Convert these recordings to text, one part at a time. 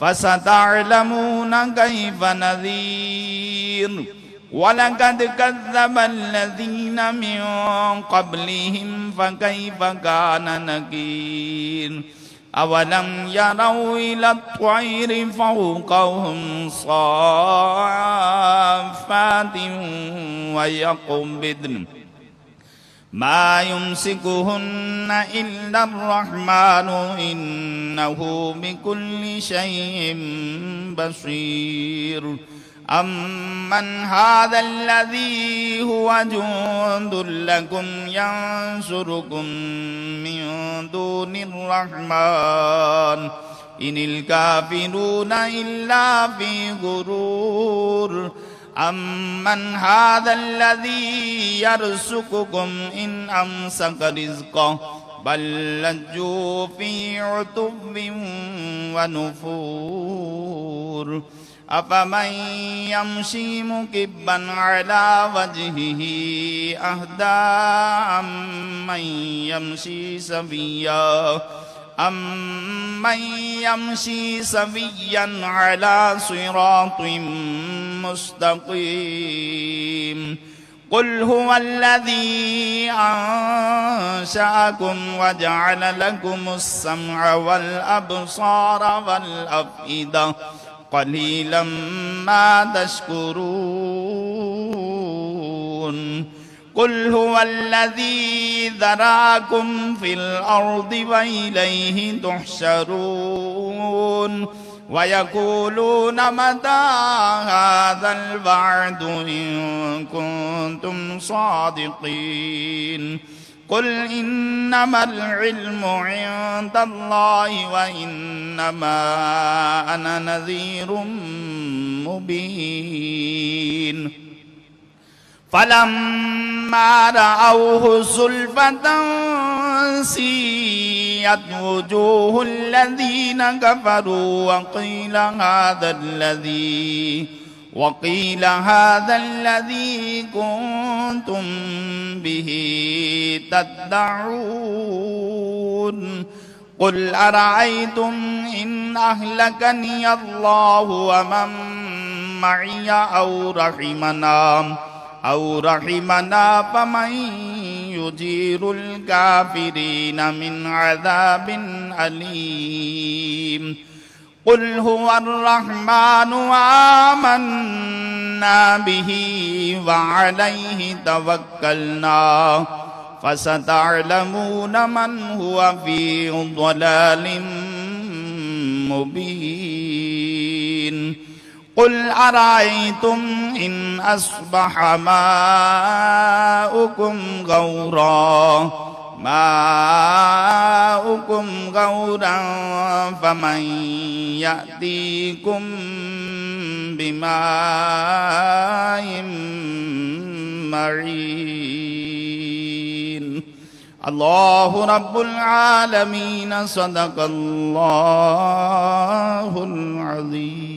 فستعلمون كيف نذير ولقد كذب الذين من قبلهم فكيف كان نكير أولم يروا إلى الطير فوقهم صافات ويقبضن ما يمسكهن إلا الرحمن إنه بكل شيء بصير أمن هذا الذي هو جند لكم ينصركم من دون الرحمن إن الكافرون إلا في غرور أمن هذا الذي يرزقكم إن أمسك رزقه بل لجوا في عتب ونفور أفمن يمشي مكبا على وجهه أهدى أمن يمشي سويا أمن يمشي سويا على صراط مستقيم قل هو الذي أنشأكم وجعل لكم السمع والأبصار والأفئدة قليلا ما تشكرون قل هو الذي ذراكم في الأرض وإليه تحشرون ويقولون متى هذا الوعد إن كنتم صادقين قل إنما العلم عند الله وإنما أنا نذير مبين فلما رأوه زلفة سيئت وجوه الذين كفروا وقيل هذا الذي كنتم به تدعون قل أرأيتم إن أهلكني الله ومن معي أو رحمنا فمن يجير الكافرين من عذاب أليم قل هو الرحمن آمنا به وعليه توكلنا فستعلمون من هو في ضلال مبين قل أرأيتم إن أصبح ماؤكم غورا فمن يأتيكم بماء معين الله رب العالمين صدق الله العظيم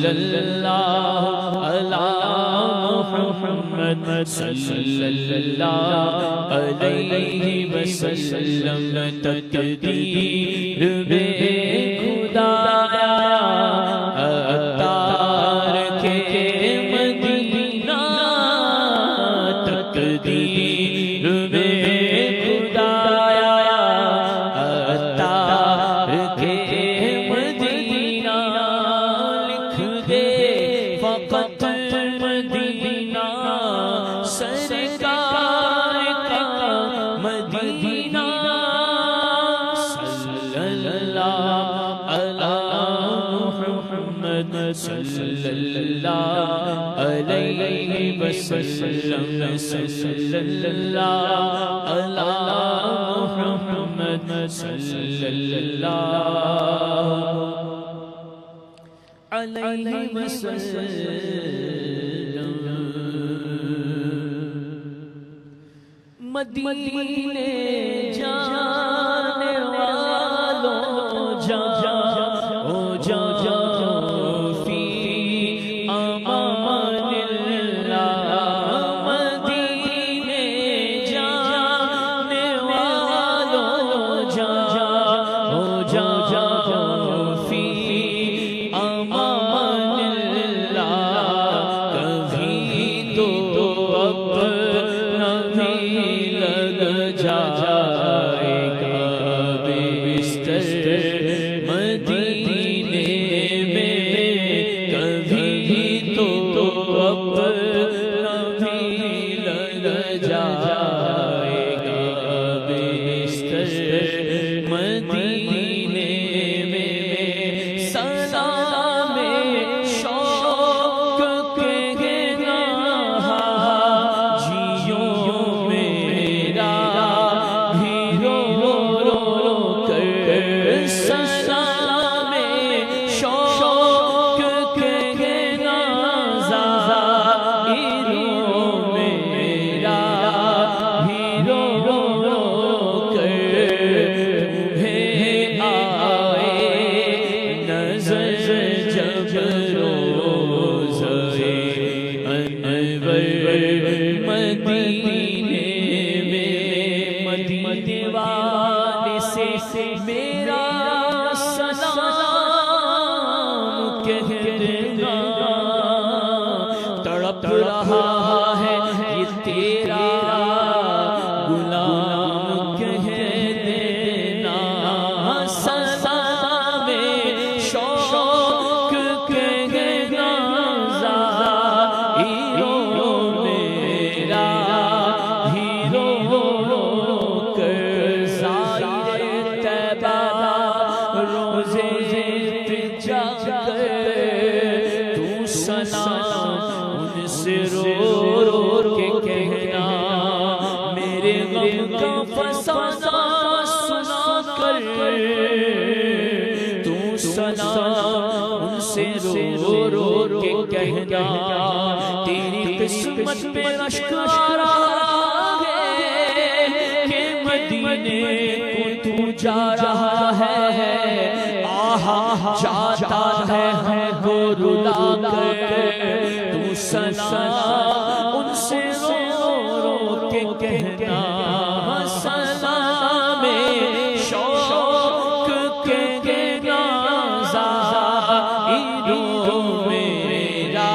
صلی اللہ علی محمد صلی اللہ علیہ وسلم تقدیر بے خدایا اتار کے مدینہ تقدیر بے خدایا اتار کے مدینہ لکھ دے فقط مدینہ سرکار کا مدینہ صلی اللہ علی محمد صلی اللہ علیہ وسلم صلی اللہ علی محمد صلی اللہ علیہ وسلم مدینے جانے والوں جا فی امان اللہ مدینے جانے والوں جا فی امان اللہ کبھی تو اپنا بھی لگ جائے گا بستر مدینے میں کبھی تو اپنا بھی لگ جائے گا بستر مدینے میں سلام شوق کے جیوں میرا بھی رو کر سلام شوق کے زائروں میرا بھی رو کر تمہیں آئے نظر جب روزے انور مدینے میں مدینے والے سے میرا سلام کہہ دینا تڑپ رہا ہے یہ تیرا غلام کہہ دینا سلام شوق کہنا زائروں میرا بھی رو کر زائر طیبہ روزے جا کر تو سلام ان سے رو کے کہنا میرے غم کا فسانہ سنا کر تو سلام ان سے رو کے کہنا تیری قسمت پہ اشکارا ہے کہ مدینے کو تو جا رہا ہے آہا جاتا ہے ہم کو رلا کر تو سلام ان سے رو کے کہنا سلام شوق کے زائروں میرا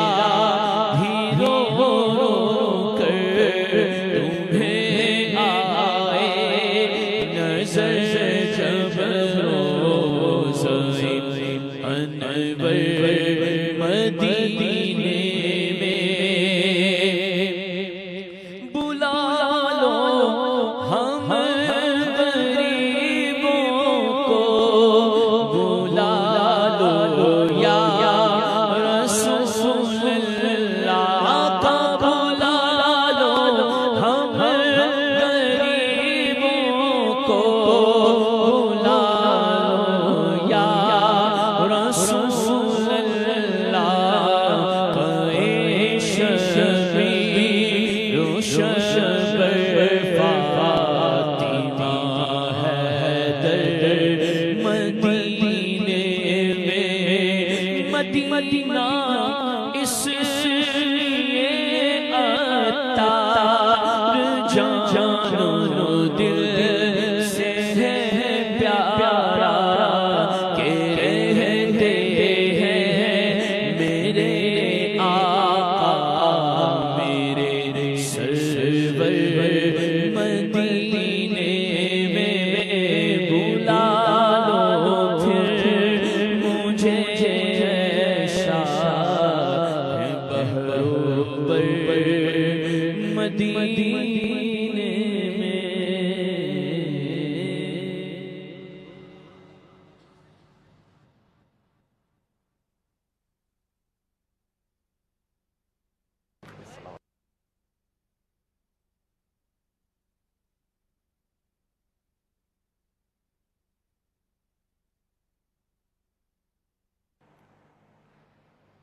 بھی رو کر تمہیں آئے نظر جب روزے انور مدینے میں بلا لو ہم غریبوں کو بلا لو یا رسول اللہ کا بلا لو ہم غریبوں کو بلا لو یا رسول اللہ مدینہ اس لیے عطار جان و دل سے ہے پیارا کہ رہتے ہیں میرے آقا میرے سرور مدینے میں بلا لو پھر مجھے شاہ بہروبر مدینے میں۔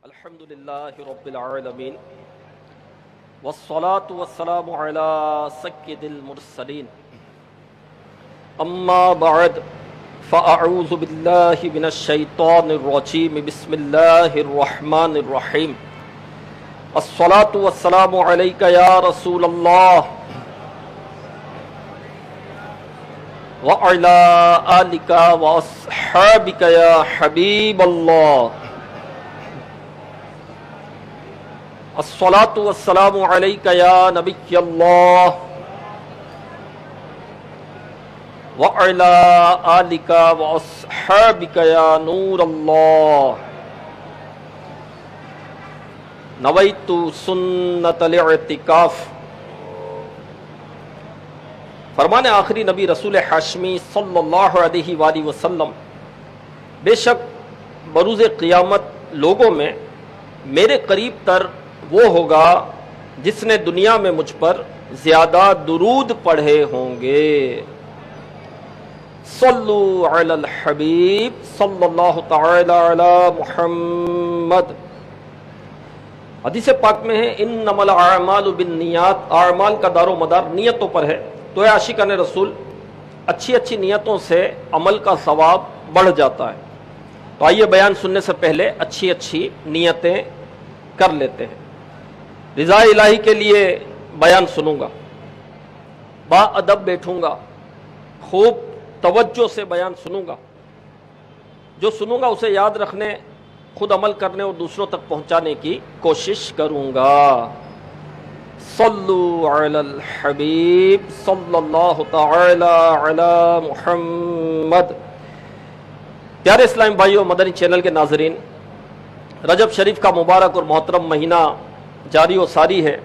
الحمد للہ رب العالمین والصلاة والسلام علی سید المرسلین اما بعد فاعوذ باللہ من الشیطان الرجیم بسم اللہ الرحمن الرحیم الصلاة والسلام علیک یا رسول اللہ وعلی آلک واصحابک یا حبیب اللہ الصلاة والسلام علیک یا نبی اللہ وعلی آلک واصحابک یا نور اللہ نویت سنت الاعتکاف۔ فرمان آخری نبی رسول ہاشمی صلی اللہ علیہ وآلہ وسلم، بے شک بروز قیامت لوگوں میں میرے قریب تر وہ ہوگا جس نے دنیا میں مجھ پر زیادہ درود پڑھے ہوں گے۔ صلو علی الحبیب صلی اللہ تعالی علی محمد۔ حدیث پاک میں ہے انما الاعمال بالنیات، اعمال کا دار و مدار نیتوں پر ہے، تو اے عاشقان رسول اچھی اچھی نیتوں سے عمل کا ثواب بڑھ جاتا ہے۔ تو آئیے بیان سننے سے پہلے اچھی اچھی نیتیں کر لیتے ہیں۔ رضا الہی کے لیے بیان سنوں گا، با ادب بیٹھوں گا، خوب توجہ سے بیان سنوں گا، جو سنوں گا اسے یاد رکھنے، خود عمل کرنے اور دوسروں تک پہنچانے کی کوشش کروں گا۔ صلو علی الحبیب صلی اللہ تعالی علی محمد۔ پیارے اسلام بھائیوں، مدنی چینل کے ناظرین، رجب شریف کا مبارک اور محترم مہینہ جاری و ساری ہے۔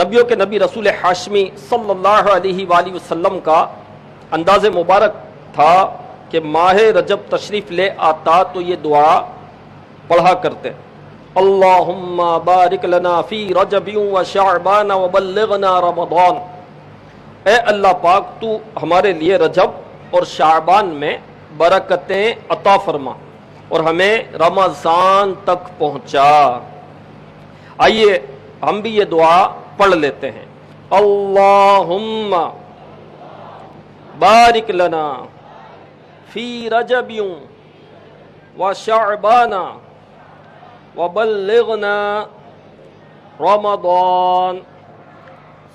نبیوں کے نبی رسول ہاشمی صلی اللہ علیہ وآلہ وسلم کا انداز مبارک تھا کہ ماہ رجب تشریف لے آتا تو یہ دعا پڑھا کرتے، اللہم بارک لنا فی رجب و شعبان و بلغنا رمضان۔ اے اللہ پاک تو ہمارے لیے رجب اور شعبان میں برکتیں عطا فرما اور ہمیں رمضان تک پہنچا۔ آئیے ہم بھی یہ دعا پڑھ لیتے ہیں۔ اللہم بارک لنا فی رجب و شعبان و بلغنا رمضان۔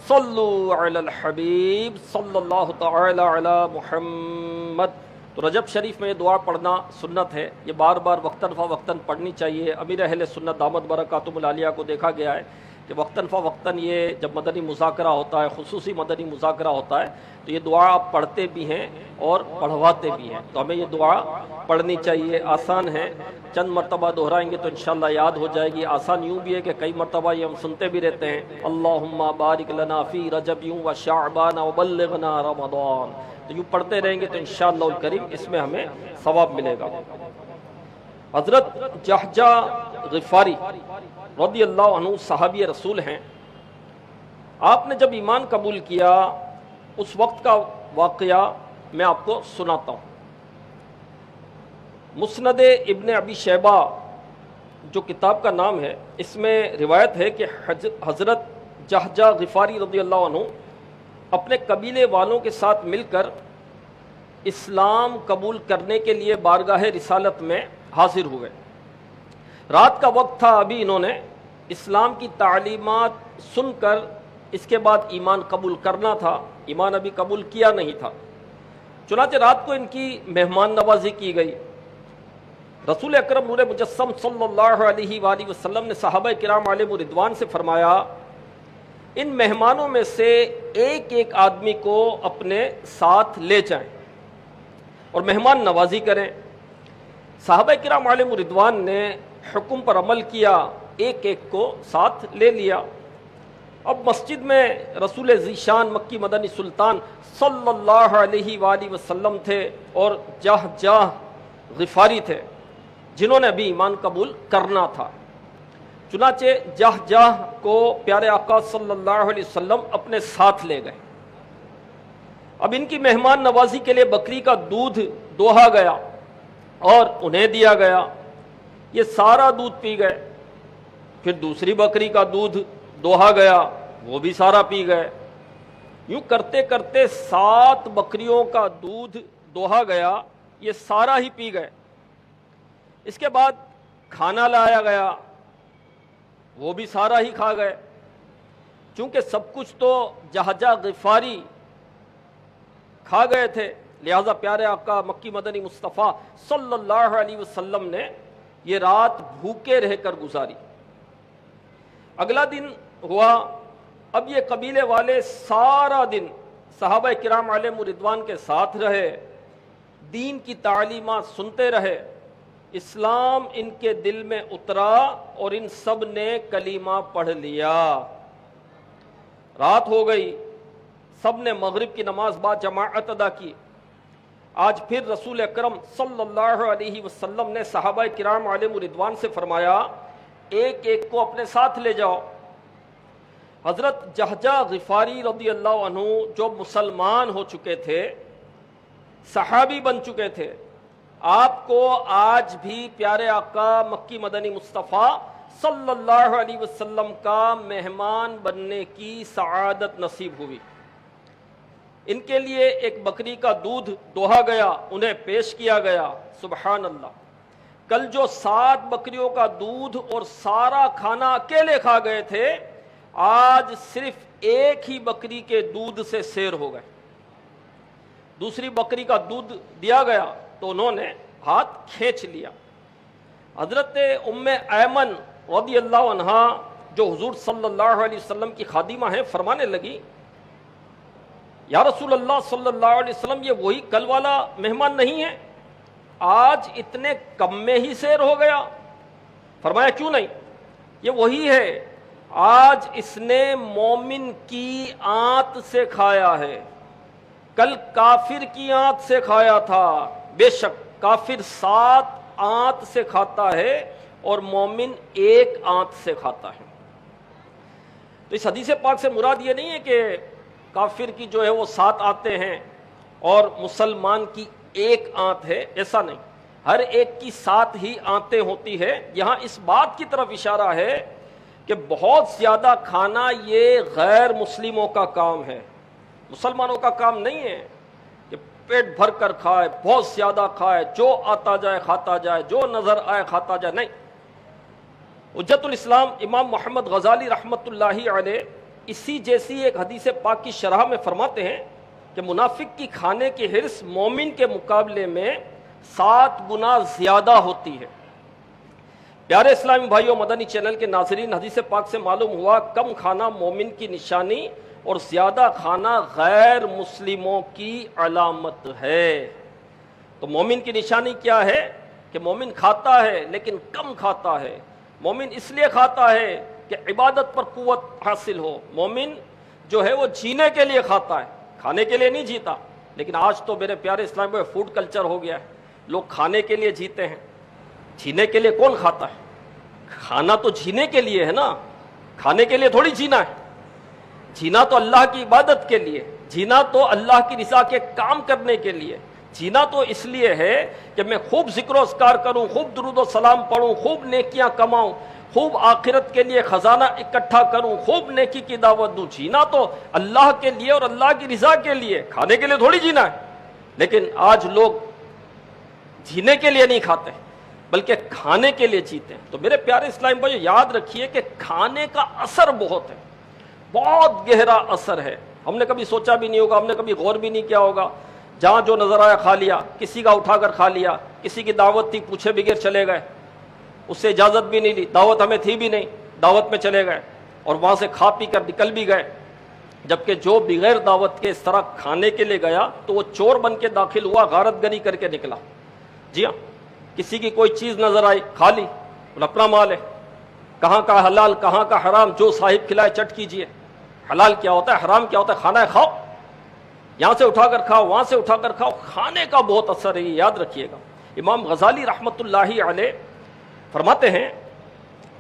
صلو علی الحبیب صلی اللہ تعالی علی محمد۔ تو رجب شریف میں یہ دعا پڑھنا سنت ہے، یہ بار بار وقتاً فوقتاً پڑھنی چاہیے۔ امیر اہل سنت دامت برکاتہم العالیہ کو دیکھا گیا ہے کہ وقتاً فوقتاً یہ جب مدنی مذاکرہ ہوتا ہے، خصوصی مدنی مذاکرہ ہوتا ہے، تو یہ دعا آپ پڑھتے بھی ہیں اور پڑھواتے بھی ہیں۔ تو ہمیں یہ دعا پڑھنی چاہیے، آسان ہے، چند مرتبہ دہرائیں گے تو انشاءاللہ یاد ہو جائے گی۔ آسان یوں بھی ہے کہ کئی مرتبہ یہ ہم سنتے بھی رہتے ہیں، اللہم بارک لنا فی رجب و شعبان و بلغنا رمضان۔ تو یوں پڑھتے رہیں گے تو انشاءاللہ الکریم اس میں ہمیں ثواب ملے گا۔ حضرت جہجہ غفاری رضی اللہ عنہ صحابی رسول ہیں۔ آپ نے جب ایمان قبول کیا اس وقت کا واقعہ میں آپ کو سناتا ہوں۔ مسند ابن ابی شیبہ جو کتاب کا نام ہے، اس میں روایت ہے کہ حضرت جہجہ غفاری رضی اللہ عنہ اپنے قبیلے والوں کے ساتھ مل کر اسلام قبول کرنے کے لیے بارگاہ رسالت میں حاضر ہوئے۔ رات کا وقت تھا، ابھی انہوں نے اسلام کی تعلیمات سن کر اس کے بعد ایمان قبول کرنا تھا، ایمان ابھی قبول کیا نہیں تھا۔ چنانچہ رات کو ان کی مہمان نوازی کی گئی۔ رسول اکرم نور مجسم صلی اللہ علیہ وآلہ وسلم نے صحابہ کرام علیہم رضوان سے فرمایا ان مہمانوں میں سے ایک ایک آدمی کو اپنے ساتھ لے جائیں اور مہمان نوازی کریں۔ صحابہ کرام علیہم رضوان نے حکم پر عمل کیا، ایک ایک کو ساتھ لے لیا۔ اب مسجد میں رسول ذیشان مکی مدنی سلطان صلی اللہ علیہ وآلہ وسلم تھے اور جاہ جاہ غفاری تھے جنہوں نے ابھی ایمان قبول کرنا تھا۔ چنانچہ جاہ جاہ کو پیارے آقا صلی اللہ علیہ وسلم اپنے ساتھ لے گئے۔ اب ان کی مہمان نوازی کے لیے بکری کا دودھ دوہا گیا اور انہیں دیا گیا، یہ سارا دودھ پی گئے۔ پھر دوسری بکری کا دودھ دوہا گیا، وہ بھی سارا پی گئے۔ یوں کرتے کرتے 7 بکریوں کا دودھ دوہا گیا، یہ سارا ہی پی گئے۔ اس کے بعد کھانا لایا گیا، وہ بھی سارا ہی کھا گئے۔ چونکہ سب کچھ تو جہجہ غفاری کھا گئے تھے، لہذا پیارے آقا مکی مدنی مصطفیٰ صلی اللہ علیہ وسلم نے یہ رات بھوکے رہ کر گزاری۔ اگلا دن ہوا، اب یہ قبیلے والے سارا دن صحابہ کرام علیہم رضوان کے ساتھ رہے، دین کی تعلیمات سنتے رہے، اسلام ان کے دل میں اترا اور ان سب نے کلمہ پڑھ لیا۔ رات ہو گئی، سب نے مغرب کی نماز با جماعت ادا کی۔ آج پھر رسول اکرم صلی اللہ علیہ وسلم نے صحابہ کرام علیہم رضوان سے فرمایا ایک ایک کو اپنے ساتھ لے جاؤ۔ حضرت جہجہ غفاری رضی اللہ عنہ جو مسلمان ہو چکے تھے، صحابی بن چکے تھے، آپ کو آج بھی پیارے آقا مکی مدنی مصطفیٰ صلی اللہ علیہ وسلم کا مہمان بننے کی سعادت نصیب ہوئی۔ ان کے لیے ایک بکری کا دودھ دوہا گیا، انہیں پیش کیا گیا۔ سبحان اللہ، کل جو 7 بکریوں کا دودھ اور سارا کھانا اکیلے کھا گئے تھے، آج صرف ایک ہی بکری کے دودھ سے سیر ہو گئے۔ دوسری بکری کا دودھ دیا گیا تو انہوں نے ہاتھ کھینچ لیا۔ حضرت ام ایمن رضی اللہ عنہا جو حضور صلی اللہ علیہ وسلم کی خادمہ ہیں، فرمانے لگی یا رسول اللہ صلی اللہ علیہ وسلم، یہ وہی کل والا مہمان نہیں ہے؟ آج اتنے کم میں ہی سیر ہو گیا۔ فرمایا کیوں نہیں، یہ وہی ہے، آج اس نے مومن کی آنت سے کھایا ہے، کل کافر کی آنت سے کھایا تھا۔ بے شک کافر 7 آنت سے کھاتا ہے اور مومن 1 آنت سے کھاتا ہے۔ تو اس حدیث پاک سے مراد یہ نہیں ہے کہ کافر کی جو ہے وہ 7 آنتیں ہیں اور مسلمان کی 1 آنت ہے، ایسا نہیں، ہر ایک کی 7 ہی آنتیں ہوتی ہے۔ یہاں اس بات کی طرف اشارہ ہے کہ بہت زیادہ کھانا یہ غیر مسلموں کا کام ہے، مسلمانوں کا کام نہیں ہے کہ پیٹ بھر کر کھائے، بہت زیادہ کھائے، جو آتا جائے کھاتا جائے، جو نظر آئے کھاتا جائے، نہیں۔ حجت الاسلام امام محمد غزالی رحمۃ اللہ علیہ اسی جیسی ایک حدیث پاک کی شرح میں فرماتے ہیں کہ منافق کی کھانے کی حرص مومن کے مقابلے میں 7 گنا زیادہ ہوتی ہے۔ پیارے اسلامی بھائیوں، مدنی چینل کے ناظرین، حدیث پاک سے معلوم ہوا کم کھانا مومن کی نشانی اور زیادہ کھانا غیر مسلموں کی علامت ہے۔ تو مومن کی نشانی کیا ہے کہ مومن کھاتا ہے لیکن کم کھاتا ہے۔ مومن اس لیے کھاتا ہے کہ عبادت پر قوت حاصل ہو۔ مومن جو ہے وہ جینے کے لیے کھاتا ہے، کھانے کے لیے نہیں جیتا۔ لیکن آج تو میرے پیارے اسلام میں فوڈ کلچر ہو گیا ہے، لوگ کھانے کے لیے جیتے ہیں۔ جینے کے لیے کون کھاتا ہے؟ کھانا تو جینے کے لیے ہے نا، کھانے کے لیے تھوڑی جینا ہے۔ جینا تو اللہ کی عبادت کے لیے، جینا تو اللہ کی رضا کے کام کرنے کے لیے، جینا تو اس لیے ہے کہ میں خوب ذکر و اذکار کروں، خوب درود و سلام پڑھوں، خوب نیکیاں کماؤں، خوب آخرت کے لیے خزانہ اکٹھا کروں، خوب نیکی کی دعوت دوں۔ جینا تو اللہ کے لیے اور اللہ کی رضا کے لیے، کھانے کے لیے تھوڑی جینا ہے۔ لیکن آج لوگ جینے کے لیے نہیں کھاتے، بلکہ کھانے کے لیے جیتے ہیں۔ تو میرے پیارے اسلام بھائی یاد رکھیے کہ کھانے کا اثر بہت ہے، بہت گہرا اثر ہے۔ ہم نے کبھی سوچا بھی نہیں ہوگا، ہم نے کبھی غور بھی نہیں کیا ہوگا، جہاں جو نظر آیا کھا لیا، کسی کا اٹھا کر کھا لیا، کسی کی دعوت تھی پوچھے بغیر چلے گئے، اس سے اجازت بھی نہیں لی، دعوت ہمیں تھی بھی نہیں، دعوت میں چلے گئے اور وہاں سے کھا پی کر نکل بھی گئے۔ جبکہ جو بغیر دعوت کے اس طرح کھانے کے لیے گیا تو وہ چور بن کے داخل ہوا، غارت گری کر کے نکلا۔ جی ہاں، کسی کی کوئی چیز نظر آئی کھا لی، اپنا مال ہے، کہاں کا حلال کہاں کا حرام، جو صاحب کھلائے چٹ کیجئے۔ حلال کیا ہوتا ہے، حرام کیا ہوتا ہے، کھانا ہے کھاؤ، یہاں سے اٹھا کر کھاؤ، وہاں سے اٹھا کر کھاؤ۔ کھانے کا بہت اثر ہے، یہ یاد رکھیے گا۔ امام غزالی رحمۃ اللہ علیہ فرماتے ہیں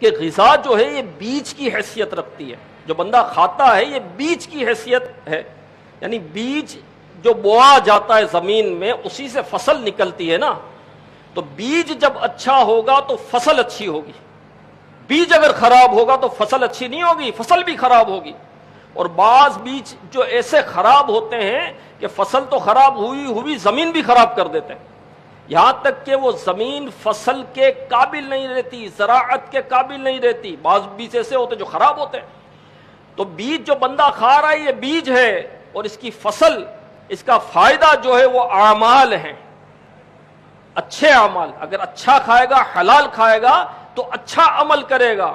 کہ غذا جو ہے یہ بیج کی حیثیت رکھتی ہے، جو بندہ کھاتا ہے یہ بیج کی حیثیت ہے، یعنی بیج جو بویا جاتا ہے زمین میں اسی سے فصل نکلتی ہے نا، تو بیج جب اچھا ہوگا تو فصل اچھی ہوگی، بیج اگر خراب ہوگا تو فصل اچھی نہیں ہوگی، فصل بھی خراب ہوگی۔ اور بعض بیج جو ایسے خراب ہوتے ہیں کہ فصل تو خراب ہوئی زمین بھی خراب کر دیتے ہیں، یہاں تک کہ وہ زمین فصل کے قابل نہیں رہتی، زراعت کے قابل نہیں رہتی۔ بعض بیج ایسے ہوتے جو خراب ہوتے ہیں۔ تو بیج جو بندہ کھا رہا ہے یہ بیج ہے، اور اس کی فصل، اس کا فائدہ جو ہے وہ اعمال ہیں، اچھے اعمال۔ اگر اچھا کھائے گا، حلال کھائے گا تو اچھا عمل کرے گا،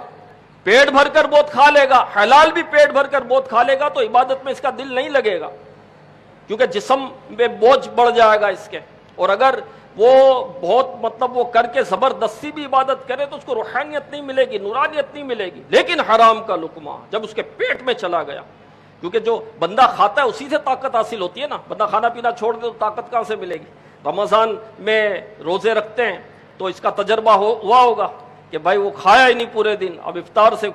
پیٹ بھر کر بہت کھا لے گا، حلال بھی پیٹ بھر کر بہت کھا لے گا تو عبادت میں اس کا دل نہیں لگے گا، کیونکہ جسم میں بوجھ بڑھ جائے گا اس کے۔ اور اگر وہ بہت وہ کر کے زبردستی بھی عبادت کرے تو اس کو روحانیت نہیں ملے گی، نورانیت نہیں ملے گی۔ لیکن حرام کا لقمہ جب اس کے پیٹ میں چلا گیا، کیونکہ جو بندہ کھاتا ہے اسی سے طاقت حاصل ہوتی ہے نا، بندہ کھانا پینا چھوڑ دے تو طاقت کہاں سے ملے گی؟ رمضان میں روزے رکھتے ہیں تو اس کا تجربہ ہوا ہوگا کہ بھائی وہ کھایا ہی نہیں پورے دن، اب افطار سے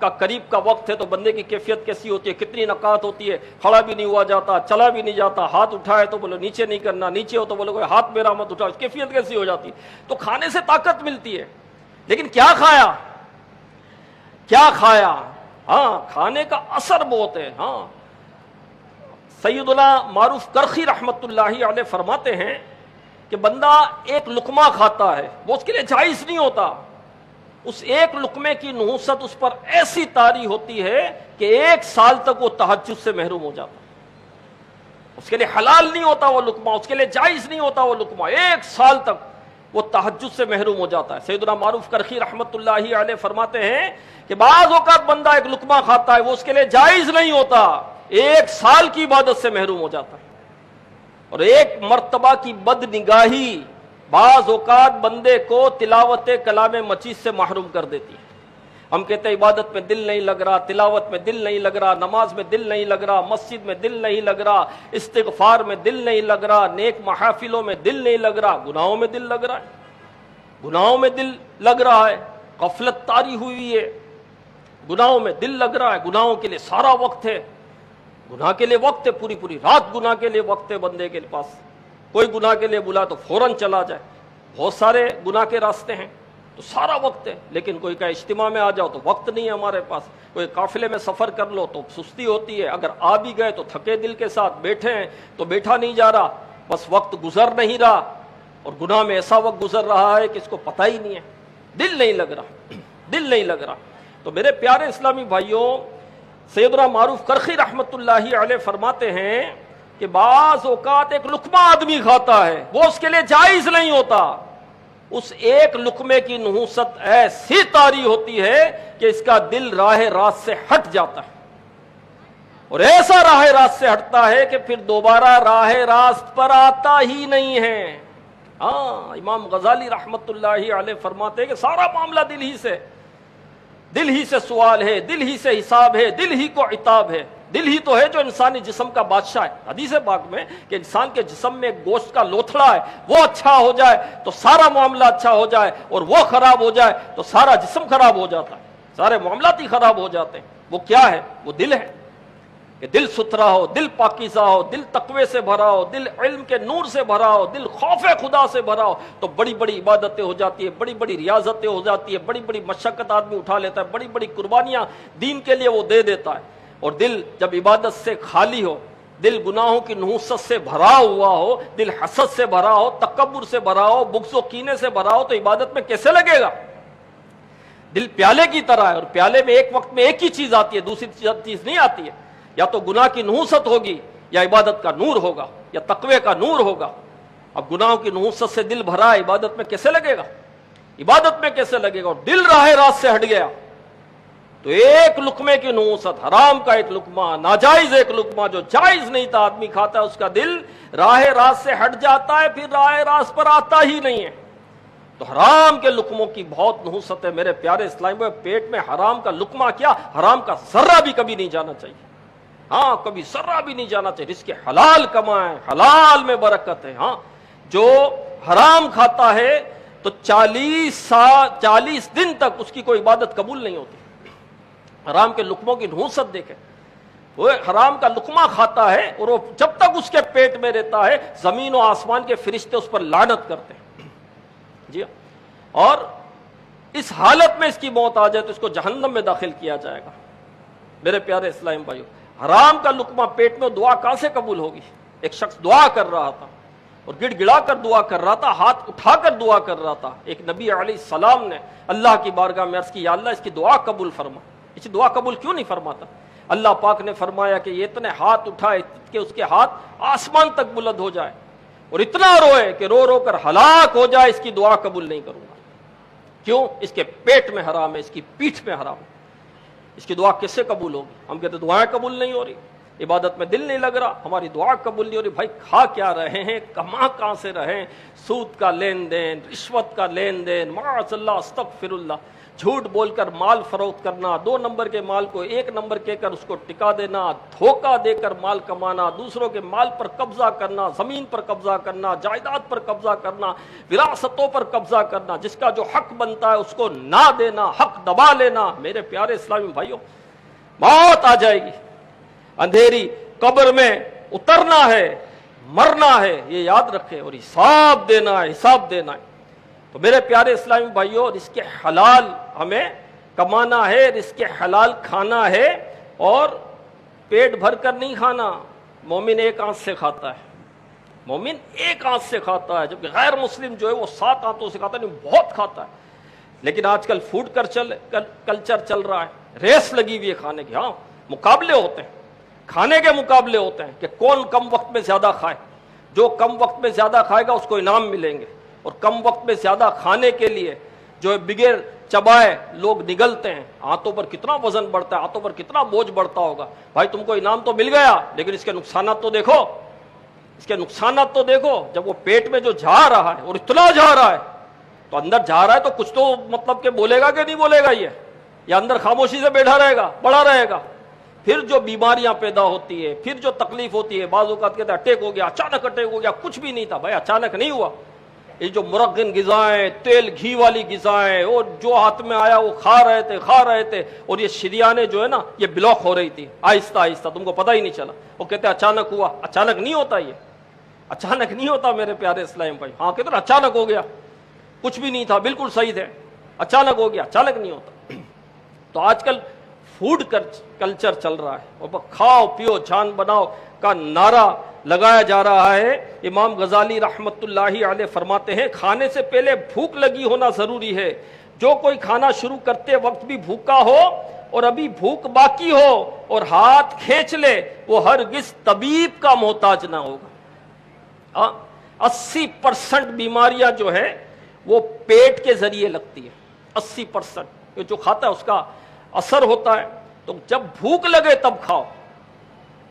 کا قریب کا وقت ہے تو بندے کی کیفیت کیسی ہوتی ہے، کتنی نکات ہوتی ہے، کھڑا بھی نہیں ہوا جاتا، چلا بھی نہیں جاتا، ہاتھ اٹھائے تو بولو نیچے نہیں کرنا، نیچے ہو تو بولو کوئی ہاتھ میرا مت اٹھاؤ، کیفیت کیسی ہو جاتی ہے۔ تو کھانے سے طاقت ملتی ہے، لیکن کیا کھایا، کیا کھایا؟ ہاں، کھانے کا اثر بہت ہے۔ ہاں، سیدنا معروف کرخی رحمت اللہ علیہ فرماتے ہیں کہ بندہ ایک لقمہ کھاتا ہے، وہ اس کے لیے جائز نہیں ہوتا، اس ایک لقمے کی نحوست اس پر ایسی طاری ہوتی ہے کہ 1 سال تک وہ تہجد سے محروم ہو جاتا، اس کے لیے حلال نہیں ہوتا وہ لقمہ، اس کے لیے جائز نہیں ہوتا وہ لقمہ، 1 سال تک وہ تہجد سے محروم ہو جاتا ہے۔ سیدنا معروف کرخی رحمت اللہ علیہ فرماتے ہیں کہ بعض اوقات بندہ ایک لقمہ کھاتا ہے، وہ اس کے لیے جائز نہیں ہوتا، 1 سال کی عبادت سے محروم ہو جاتا ہے۔ اور ایک مرتبہ کی بد نگاہی بعض اوقات بندے کو تلاوت کلام مجید سے محروم کر دیتی ہے۔ ہم کہتے ہیں عبادت میں دل نہیں لگ رہا، تلاوت میں دل نہیں لگ رہا، نماز میں دل نہیں لگ رہا، مسجد میں دل نہیں لگ رہا، استغفار میں دل نہیں لگ رہا، نیک محافلوں میں دل نہیں لگ رہا، گناہوں میں دل لگ رہا ہے، گناہوں میں دل لگ رہا ہے، غفلت طاری ہوئی ہے، گناہوں میں دل لگ رہا ہے، گناہوں کے لیے سارا وقت ہے، گناہ کے لیے وقت ہے، پوری پوری رات گناہ کے لیے وقت ہے بندے کے پاس، کوئی گناہ کے لیے بلا تو فوراً چلا جائے، بہت سارے گناہ کے راستے ہیں تو سارا وقت ہے، لیکن کوئی کا اجتماع میں آ جاؤ تو وقت نہیں ہے ہمارے پاس، کوئی قافلے میں سفر کر لو تو سستی ہوتی ہے، اگر آ بھی گئے تو تھکے دل کے ساتھ، بیٹھے ہیں تو بیٹھا نہیں جا رہا، بس وقت گزر نہیں رہا، اور گناہ میں ایسا وقت گزر رہا ہے کہ اس کو پتہ ہی نہیں ہے، دل نہیں لگ رہا، دل نہیں لگ رہا۔ تو میرے پیارے اسلامی بھائیوں، سیدنا معروف کرخی رحمت اللہ علیہ فرماتے ہیں کہ بعض اوقات ایک لقمہ آدمی کھاتا ہے، وہ اس کے لیے جائز نہیں ہوتا، اس ایک لقمے کی نحوست ایسی طاری ہوتی ہے کہ اس کا دل راہ راست سے ہٹ جاتا ہے، اور ایسا راہ راست سے ہٹتا ہے کہ پھر دوبارہ راہ راست پر آتا ہی نہیں ہے۔ ہاں، امام غزالی رحمت اللہ علیہ فرماتے ہیں کہ سارا معاملہ دل ہی سے سوال ہے، دل ہی سے حساب ہے، دل ہی کو عتاب ہے، دل ہی تو ہے جو انسانی جسم کا بادشاہ ہے۔ حدیث پاک میں کہ انسان کے جسم میں گوشت کا لوتھڑا ہے، وہ اچھا ہو جائے تو سارا معاملہ اچھا ہو جائے، اور وہ خراب ہو جائے تو سارا جسم خراب ہو جاتا ہے، سارے معاملات ہی خراب ہو جاتے ہیں۔ وہ کیا ہے؟ وہ دل ہے، کہ دل ستھرا ہو، دل پاکیزہ ہو، دل تقوی سے بھرا ہو، دل علم کے نور سے بھرا ہو، دل خوف خدا سے بھرا ہو، تو بڑی بڑی عبادتیں ہو جاتی ہیں، بڑی بڑی ریاضتیں ہو جاتی ہیں، بڑی بڑی مشقت آدمی اٹھا لیتا ہے، بڑی بڑی قربانیاں دین کے لیے وہ دے دیتا ہے۔ اور دل جب عبادت سے خالی ہو، دل گناہوں کی نحوست سے بھرا ہوا ہو، دل حسد سے بھرا ہو، تکبر سے بھرا ہو، بغض و کینے سے بھرا ہو، تو عبادت میں کیسے لگے گا؟ دل پیالے کی طرح ہے، اور پیالے میں ایک وقت میں ایک ہی چیز آتی ہے، دوسری چیز نہیں آتی ہے. یا تو گناہ کی نحوست ہوگی، یا عبادت کا نور ہوگا، یا تقوی کا نور ہوگا. اب گناہوں کی نحوست سے دل بھرا ہے، عبادت میں کیسے لگے گا؟ عبادت میں کیسے لگے گا؟ اور دل راہ راست سے ہٹ گیا تو ایک لقمے کی نحوست، حرام کا ایک لقمہ، ناجائز ایک لقمہ جو جائز نہیں تھا آدمی کھاتا ہے، اس کا دل راہ راست سے ہٹ جاتا ہے، پھر راہ راست پر آتا ہی نہیں ہے. تو حرام کے لقموں کی بہت نحوست ہے میرے پیارے اسلام بھائی. پیٹ میں حرام کا لقمہ کیا، حرام کا ذرہ بھی کبھی نہیں جانا چاہیے. ہاں، کبھی ذرہ بھی نہیں جانا چاہیے. رزق حلال کمائیں، حلال میں برکت ہے. ہاں، جو حرام کھاتا ہے تو 40 دن تک اس کی کوئی عبادت قبول نہیں ہوتی. حرام کے لقموں کی نحوست دیکھیں. وہ حرام کا لقمہ کھاتا ہے اور وہ جب تک اس کے پیٹ میں رہتا ہے زمین و آسمان کے فرشتے اس پر لعنت کرتے ہیں. جی، اور اس حالت میں اس کی موت آ جائے تو اس کو جہنم میں داخل کیا جائے گا. میرے پیارے اسلام بھائیو، حرام کا لقمہ پیٹ میں، دعا کہاں سے قبول ہوگی؟ ایک شخص دعا کر رہا تھا اور گڑ گڑا کر دعا کر رہا تھا، ہاتھ اٹھا کر دعا کر رہا تھا. ایک نبی علیہ السلام نے اللہ کی بارگاہ میں عرض کی، یا اللہ اس کی دعا قبول فرما. اس کی دعا قبول کیوں نہیں فرماتا؟ اللہ پاک نے فرمایا کہ یہ اتنے ہاتھ اٹھائے کہ اس کے ہاتھ آسمان تک بلند ہو جائے اور اتنا روئے کہ رو رو کر ہلاک ہو جائے، اس کی دعا قبول نہیں کروں گا. کیوں؟ اس کے پیٹ میں حرام ہے، اس کی پیٹھ میں حرام ہے. اس کی دعا کس سے قبول ہوگی؟ ہم کہتے ہیں دعائیں قبول نہیں ہو رہی، عبادت میں دل نہیں لگ رہا، ہماری دعا قبول نہیں ہو رہی. بھائی کھا کیا رہے ہیں، کما کہاں سے رہے ہیں؟ سود کا لین دین، رشوت کا لین دین، معاذ اللہ، استغفر اللہ. جھوٹ بول کر مال فروخت کرنا، 2 نمبر کے مال کو 1 نمبر کہہ کر اس کو ٹکا دینا، دھوکہ دے کر مال کمانا، دوسروں کے مال پر قبضہ کرنا، زمین پر قبضہ کرنا، جائیداد پر قبضہ کرنا، وراثتوں پر قبضہ کرنا، جس کا جو حق بنتا ہے اس کو نہ دینا، حق دبا لینا. میرے پیارے اسلامی بھائیوں، موت آ جائے گی، اندھیری قبر میں اترنا ہے، مرنا ہے، یہ یاد رکھے، اور حساب دینا ہے، حساب دینا ہے. تو میرے پیارے اسلامی بھائیوں، رزق حلال ہمیں کمانا ہے، رزق حلال کھانا ہے، اور پیٹ بھر کر نہیں کھانا. مومن ایک آنت سے کھاتا ہے، مومن ایک آنت سے کھاتا ہے، جبکہ غیر مسلم جو ہے وہ 7 آنتوں سے کھاتا ہے، نہیں بہت کھاتا ہے. لیکن آج کل فوڈ کلچر چل رہا ہے، ریس لگی ہوئی ہے کھانے کی. ہاں، مقابلے ہوتے ہیں، کھانے کے مقابلے ہوتے ہیں کہ کون کم وقت میں زیادہ کھائے. جو کم وقت میں زیادہ کھائے گا اس کو انعام ملیں گے، اور کم وقت میں زیادہ کھانے کے لیے جو بغیر چبائے لوگ نگلتے ہیں. ہاتھوں پر کتنا وزن بڑھتا ہے، ہاتھوں پر کتنا بوجھ بڑھتا ہوگا. بھائی تم کو انعام تو مل گیا، لیکن اس کے نقصانات تو دیکھو، اس کے نقصانات تو دیکھو. جب وہ پیٹ میں جو جا رہا ہے اور اتنا جا رہا ہے تو اندر جا رہا ہے تو کچھ تو مطلب کہ بولے گا کہ نہیں بولے گا، یہ یا اندر خاموشی سے بیٹھا رہے گا، پڑا رہے گا. پھر جو بیماریاں پیدا ہوتی ہے، پھر جو تکلیف ہوتی ہے، بعض اوقات کہتے ہیں اٹیک ہو گیا، اچانک اٹیک ہو گیا. کچھ بھی نہیں تھا بھائی، اچانک نہیں ہوا. یہ جو مرغن غذائیں، تیل گھی والی غذائیں، اور جو ہاتھ میں آیا وہ کھا رہے تھے، اور یہ شریانیں جو ہے نا یہ بلاک ہو رہی تھی آہستہ آہستہ، تم کو پتہ ہی نہیں چلا. وہ کہتے ہیں اچانک ہوا. اچانک نہیں ہوتا، یہ اچانک نہیں ہوتا میرے پیارے اسلام بھائی. ہاں کہتے ہیں اچانک ہو گیا، کچھ بھی نہیں تھا، بالکل صحیح تھے، اچانک ہو گیا. اچانک نہیں ہوتا. تو آج کل فوڈ کلچر چل رہا ہے، اور کھاؤ پیو جان بناؤ کا نعرہ لگایا جا رہا ہے. امام غزالی رحمت اللہ علیہ فرماتے ہیں، کھانے سے پہلے بھوک لگی ہونا ضروری ہے. جو کوئی کھانا شروع کرتے وقت بھی بھوکا ہو اور ابھی بھوک باقی ہو اور ہاتھ کھینچ لے، وہ ہرگز طبیب کا محتاج نہ ہوگا. 80% بیماریاں جو ہے وہ پیٹ کے ذریعے لگتی ہے. 80% جو کھاتا ہے اس کا اثر ہوتا ہے. تو جب بھوک لگے تب کھاؤ.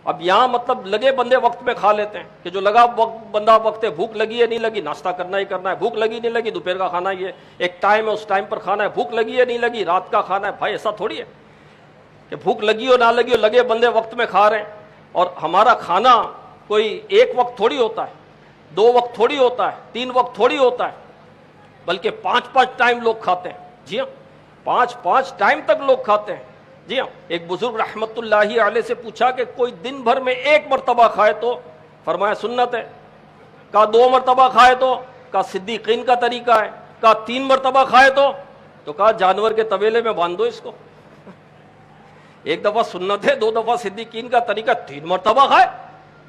اب یہاں مطلب لگے بندے وقت میں کھا لیتے ہیں کہ جو لگا بندہ وقت ہے، بھوک لگی ہے نہیں لگی ناشتہ کرنا ہی کرنا ہے، بھوک لگی نہیں لگی دوپہر کا کھانا ہی ہے، ایک ٹائم ہے اس ٹائم پر کھانا ہے، بھوک لگی ہے نہیں لگی رات کا کھانا ہے. بھائی ایسا تھوڑی ہے کہ بھوک لگی ہو نہ لگی ہو، لگے بندے وقت میں کھا رہے ہیں. اور ہمارا کھانا کوئی ایک وقت تھوڑی ہوتا ہے، 2 وقت تھوڑی ہوتا ہے، 3 وقت تھوڑی ہوتا ہے، بلکہ 5 ٹائم لوگ کھاتے ہیں. جی ہاں، 5 ٹائم تک لوگ کھاتے ہیں. جی ہاں، ایک بزرگ رحمت اللہ علیہ سے پوچھا کہ کوئی دن بھر میں 1 مرتبہ کھائے تو؟ فرمایا سنت ہے. کہا 2 مرتبہ کھائے تو؟ کہا صدیقین کا طریقہ ہے. کہا 3 مرتبہ کھائے تو کہا جانور کے طویلے میں باندھ دو اس کو. 1 دفعہ سنت ہے، 2 دفعہ صدیقین کا طریقہ، 3 مرتبہ کھائے.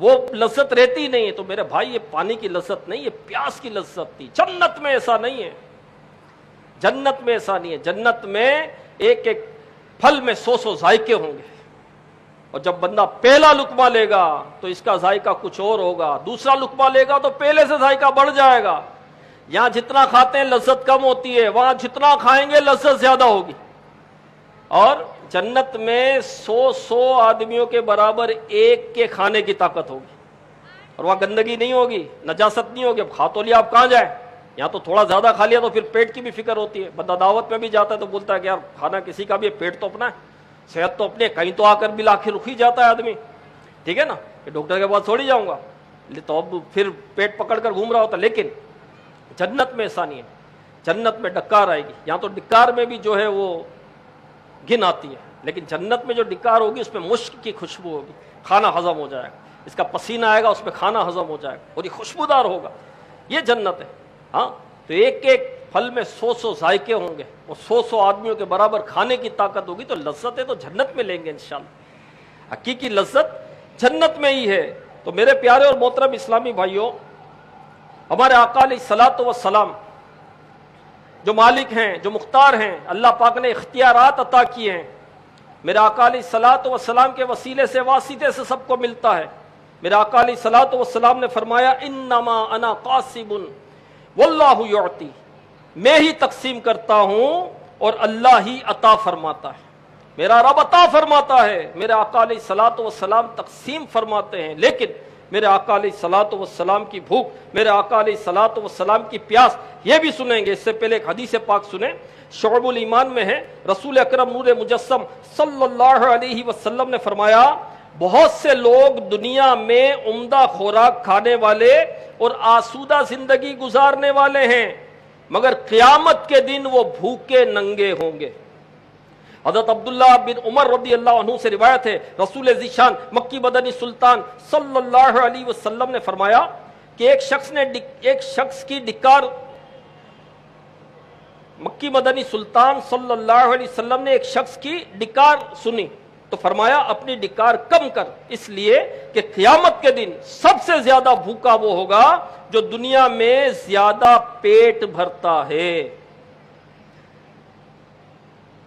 وہ لذت رہتی نہیں ہے. تو میرے بھائی یہ پانی کی لذت نہیں، یہ پیاس کی لذت تھی. جنت میں ایسا نہیں ہے، جنت میں ایسا نہیں ہے. جنت میں ایک ایک پھل میں 100 ذائقے ہوں گے، اور جب بندہ پہلا لقمہ لے گا تو اس کا ذائقہ کچھ اور ہوگا، دوسرا لقمہ لے گا تو پہلے سے ذائقہ بڑھ جائے گا. یہاں جتنا کھاتے ہیں لذت کم ہوتی ہے، وہاں جتنا کھائیں گے لذت زیادہ ہوگی. اور جنت میں 100 آدمیوں کے برابر ایک کے کھانے کی طاقت ہوگی، اور وہاں گندگی نہیں ہوگی، نجاست نہیں ہوگی. اب کھا تو لیا، آپ کہاں جائیں؟ یہاں تو تھوڑا زیادہ کھا لیا تو پھر پیٹ کی بھی فکر ہوتی ہے. بندہ دعوت میں بھی جاتا ہے تو بولتا ہے کہ یار کھانا کسی کا بھی ہے، پیٹ تو اپنا ہے، صحت تو اپنی ہے، کہیں تو آ کر بھی لاکھ رک ہی جاتا ہے آدمی. ٹھیک ہے نا، کہ ڈاکٹر کے پاس تھوڑی جاؤں گا، تو اب پھر پیٹ پکڑ کر گھوم رہا ہوتا. لیکن جنت میں ایسا نہیں ہے. جنت میں ڈکار آئے گی. یہاں تو ڈکار میں بھی جو ہے وہ گن آتی ہے، لیکن جنت میں جو ڈکار ہوگی اس میں مشک کی خوشبو ہوگی، کھانا ہضم ہو جائے گا. اس کا پسینہ آئے گا، اس میں کھانا ہضم ہو جائے گا اور یہ خوشبودار ہوگا. یہ جنت ہے. ہاں، تو ایک ایک پھل میں 100 ذائقے ہوں گے اور 100 آدمیوں کے برابر کھانے کی طاقت ہوگی. تو لذت ہے تو جنت میں لیں گے انشاءاللہ. حقیقی لذت جنت میں ہی ہے. تو میرے پیارے اور محترم اسلامی بھائیوں، ہمارے آقا علیہ الصلوۃ والسلام جو مالک ہیں، جو مختار ہیں، اللہ پاک نے اختیارات عطا کیے ہیں. میرے آقا علیہ الصلوۃ والسلام کے وسیلے سے، واسطے سے سب کو ملتا ہے. میرے آقا علیہ الصلوۃ والسلام نے فرمایا انما انا قاسم واللہ یعطی، میں ہی تقسیم کرتا ہوں اور اللہ ہی عطا فرماتا ہے. میرا رب عطا فرماتا ہے، میرے آقا علیہ الصلوۃ والسلام تقسیم فرماتے ہیں. لیکن میرے آقا علیہ الصلوۃ والسلام کی بھوک، میرے آقا علیہ الصلوۃ والسلام کی پیاس، یہ بھی سنیں گے. اس سے پہلے ایک حدیث پاک سنیں، شعب الایمان میں ہے. رسول اکرم نور مجسم صلی اللہ علیہ وسلم نے فرمایا بہت سے لوگ دنیا میں عمدہ خوراک کھانے والے اور آسودہ زندگی گزارنے والے ہیں، مگر قیامت کے دن وہ بھوکے ننگے ہوں گے. حضرت عبداللہ بن عمر رضی اللہ عنہ سے روایت ہے، رسول ذیشان مکی مدنی سلطان صلی اللہ علیہ وسلم نے فرمایا کہ ایک شخص کی ڈکار، مکی مدنی سلطان صلی اللہ علیہ وسلم نے ایک شخص کی ڈکار سنی تو فرمایا اپنی ڈکار کم کر، اس لیے کہ قیامت کے دن سب سے زیادہ بھوکا وہ ہوگا جو دنیا میں زیادہ پیٹ بھرتا ہے.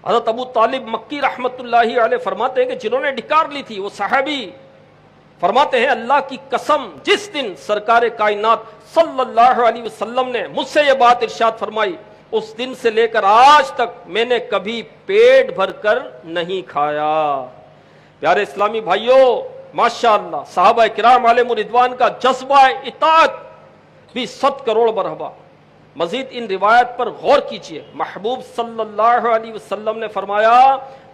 حضرت ابو طالب مکی رحمت اللہ علیہ فرماتے ہیں کہ جنہوں نے ڈکار لی تھی وہ صحابی فرماتے ہیں اللہ کی قسم جس دن سرکار کائنات صلی اللہ علیہ وسلم نے مجھ سے یہ بات ارشاد فرمائی اس دن سے لے کر آج تک میں نے کبھی پیٹ بھر کر نہیں کھایا. پیارے اسلامی بھائیوں، ماشاءاللہ صحابہ کرام علیہم رضوان کا جذبہ اطاعت بھی 100 کروڑ مرحبا. مزید ان روایت پر غور کیجئے. محبوب صلی اللہ علیہ وسلم نے فرمایا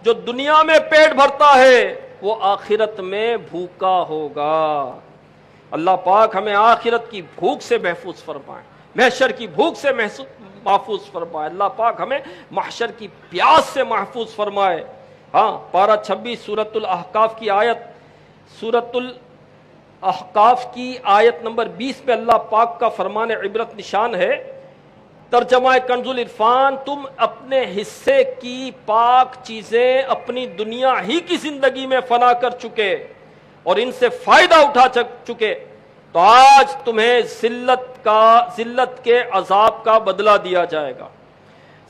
جو دنیا میں پیٹ بھرتا ہے وہ آخرت میں بھوکا ہوگا. اللہ پاک ہمیں آخرت کی بھوک سے محفوظ فرمائے، محشر کی بھوک سے محفوظ فرمائے. اللہ پاک ہمیں محشر کی پیاس سے محفوظ فرمائے. ہاں، پارہ 26 سورۃ الاحقاف کی آیت، سورۃ الاحقاف کی آیت نمبر 20 پہ اللہ پاک کا فرمان عبرت نشان ہے. ترجمہ کنز العرفان، تم اپنے حصے کی پاک چیزیں اپنی دنیا ہی کی زندگی میں فنا کر چکے اور ان سے فائدہ اٹھا چکے، تو آج تمہیں ذلت کے عذاب کا بدلہ دیا جائے گا.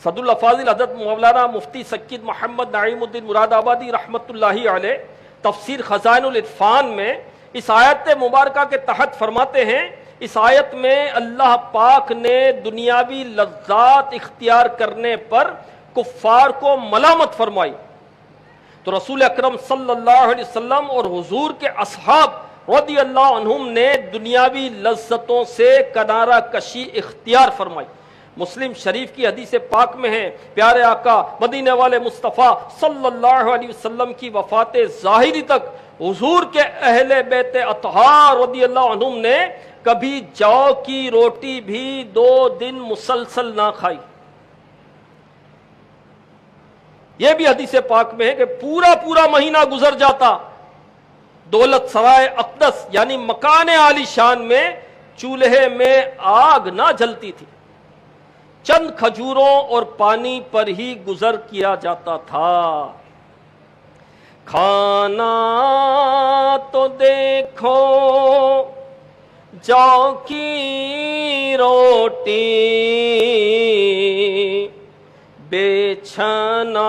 صد الافاضل حضرت مولانا مفتی سید محمد نعیم الدین مراد آبادی رحمت اللہ علیہ تفسیر خزائن العرفان میں اس آیت مبارکہ کے تحت فرماتے ہیں اس آیت میں اللہ پاک نے دنیاوی لذات اختیار کرنے پر کفار کو ملامت فرمائی، تو رسول اکرم صلی اللہ علیہ وسلم اور حضور کے اصحاب رضی اللہ عنہم نے دنیاوی لذتوں سے کنارہ کشی اختیار فرمائی. مسلم شریف کی حدیث پاک میں ہے پیارے آقا مدینے والے مصطفیٰ صلی اللہ علیہ وسلم کی وفات ظاہری تک حضور کے اہل بیت اطہار رضی اللہ عنہم نے کبھی جو کی روٹی بھی 2 دن مسلسل نہ کھائی. یہ بھی حدیث پاک میں ہے کہ پورا مہینہ گزر جاتا دولت سرائے اقدس یعنی مکان عالی شان میں چولہے میں آگ نہ جلتی تھی، چند کھجوروں اور پانی پر ہی گزر کیا جاتا تھا. کھانا تو دیکھو جو کی روٹی، بچھنا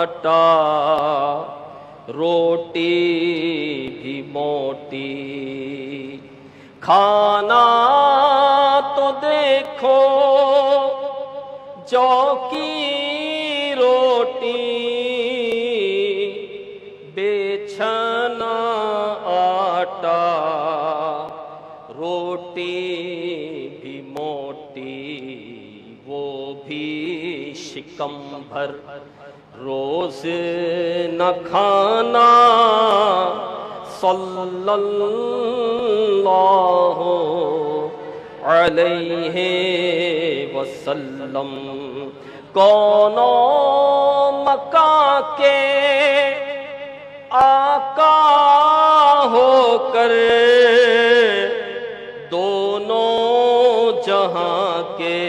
آٹا روٹی بھی موٹی، کھانا تو دیکھو جو کی روٹی، بچھنا آٹا روٹی بھی موٹی، وہ بھی شکم بھر روز نہ کھانا، صلی اللہ علیہ وسلم۔ کون و مکان کے آقا ہو کر، دونوں جہاں کے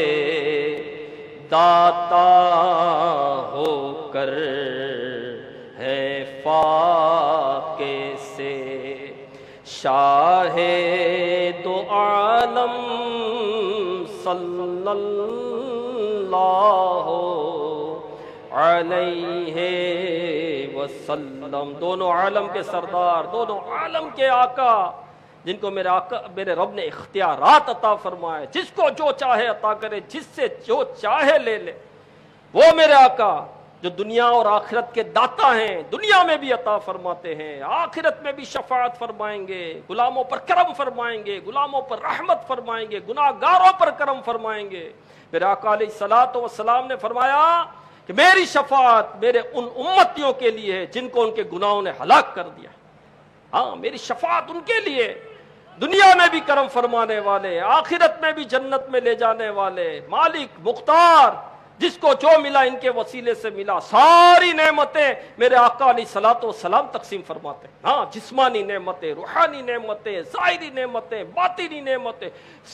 داتا ہو کر، ہے فاقے سے شاہ دو عالم، صلی اللہ علیہ وسلم۔ دونوں عالم کے سردار، دونوں عالم کے آقا، جن کو میرے رب نے اختیارات عطا فرمائے، جس کو جو چاہے عطا کرے، جس سے جو چاہے لے لے، وہ میرے آقا جو دنیا اور آخرت کے داتا ہیں، دنیا میں بھی عطا فرماتے ہیں، آخرت میں بھی شفاعت فرمائیں گے، غلاموں پر کرم فرمائیں گے، غلاموں پر رحمت فرمائیں گے، گناہگاروں پر کرم فرمائیں گے۔ میرے آقا علیہ الصلوۃ والسلام نے فرمایا کہ میری شفاعت میرے ان امتیوں کے لیے ہے جن کو ان کے گناہوں نے ہلاک کر دیا۔ ہاں، میری شفاعت ان کے لیے، دنیا میں بھی کرم فرمانے والے، آخرت میں بھی جنت میں لے جانے والے، مالک مختار، جس کو جو ملا ان کے وسیلے سے ملا، ساری نعمتیں میرے آقا علیہ الصلوۃ والسلام تقسیم فرماتے ہیں۔ ہاں، جسمانی نعمتیں، روحانی نعمتیں، ظاہری نعمتیں، باطنی نعمتیں،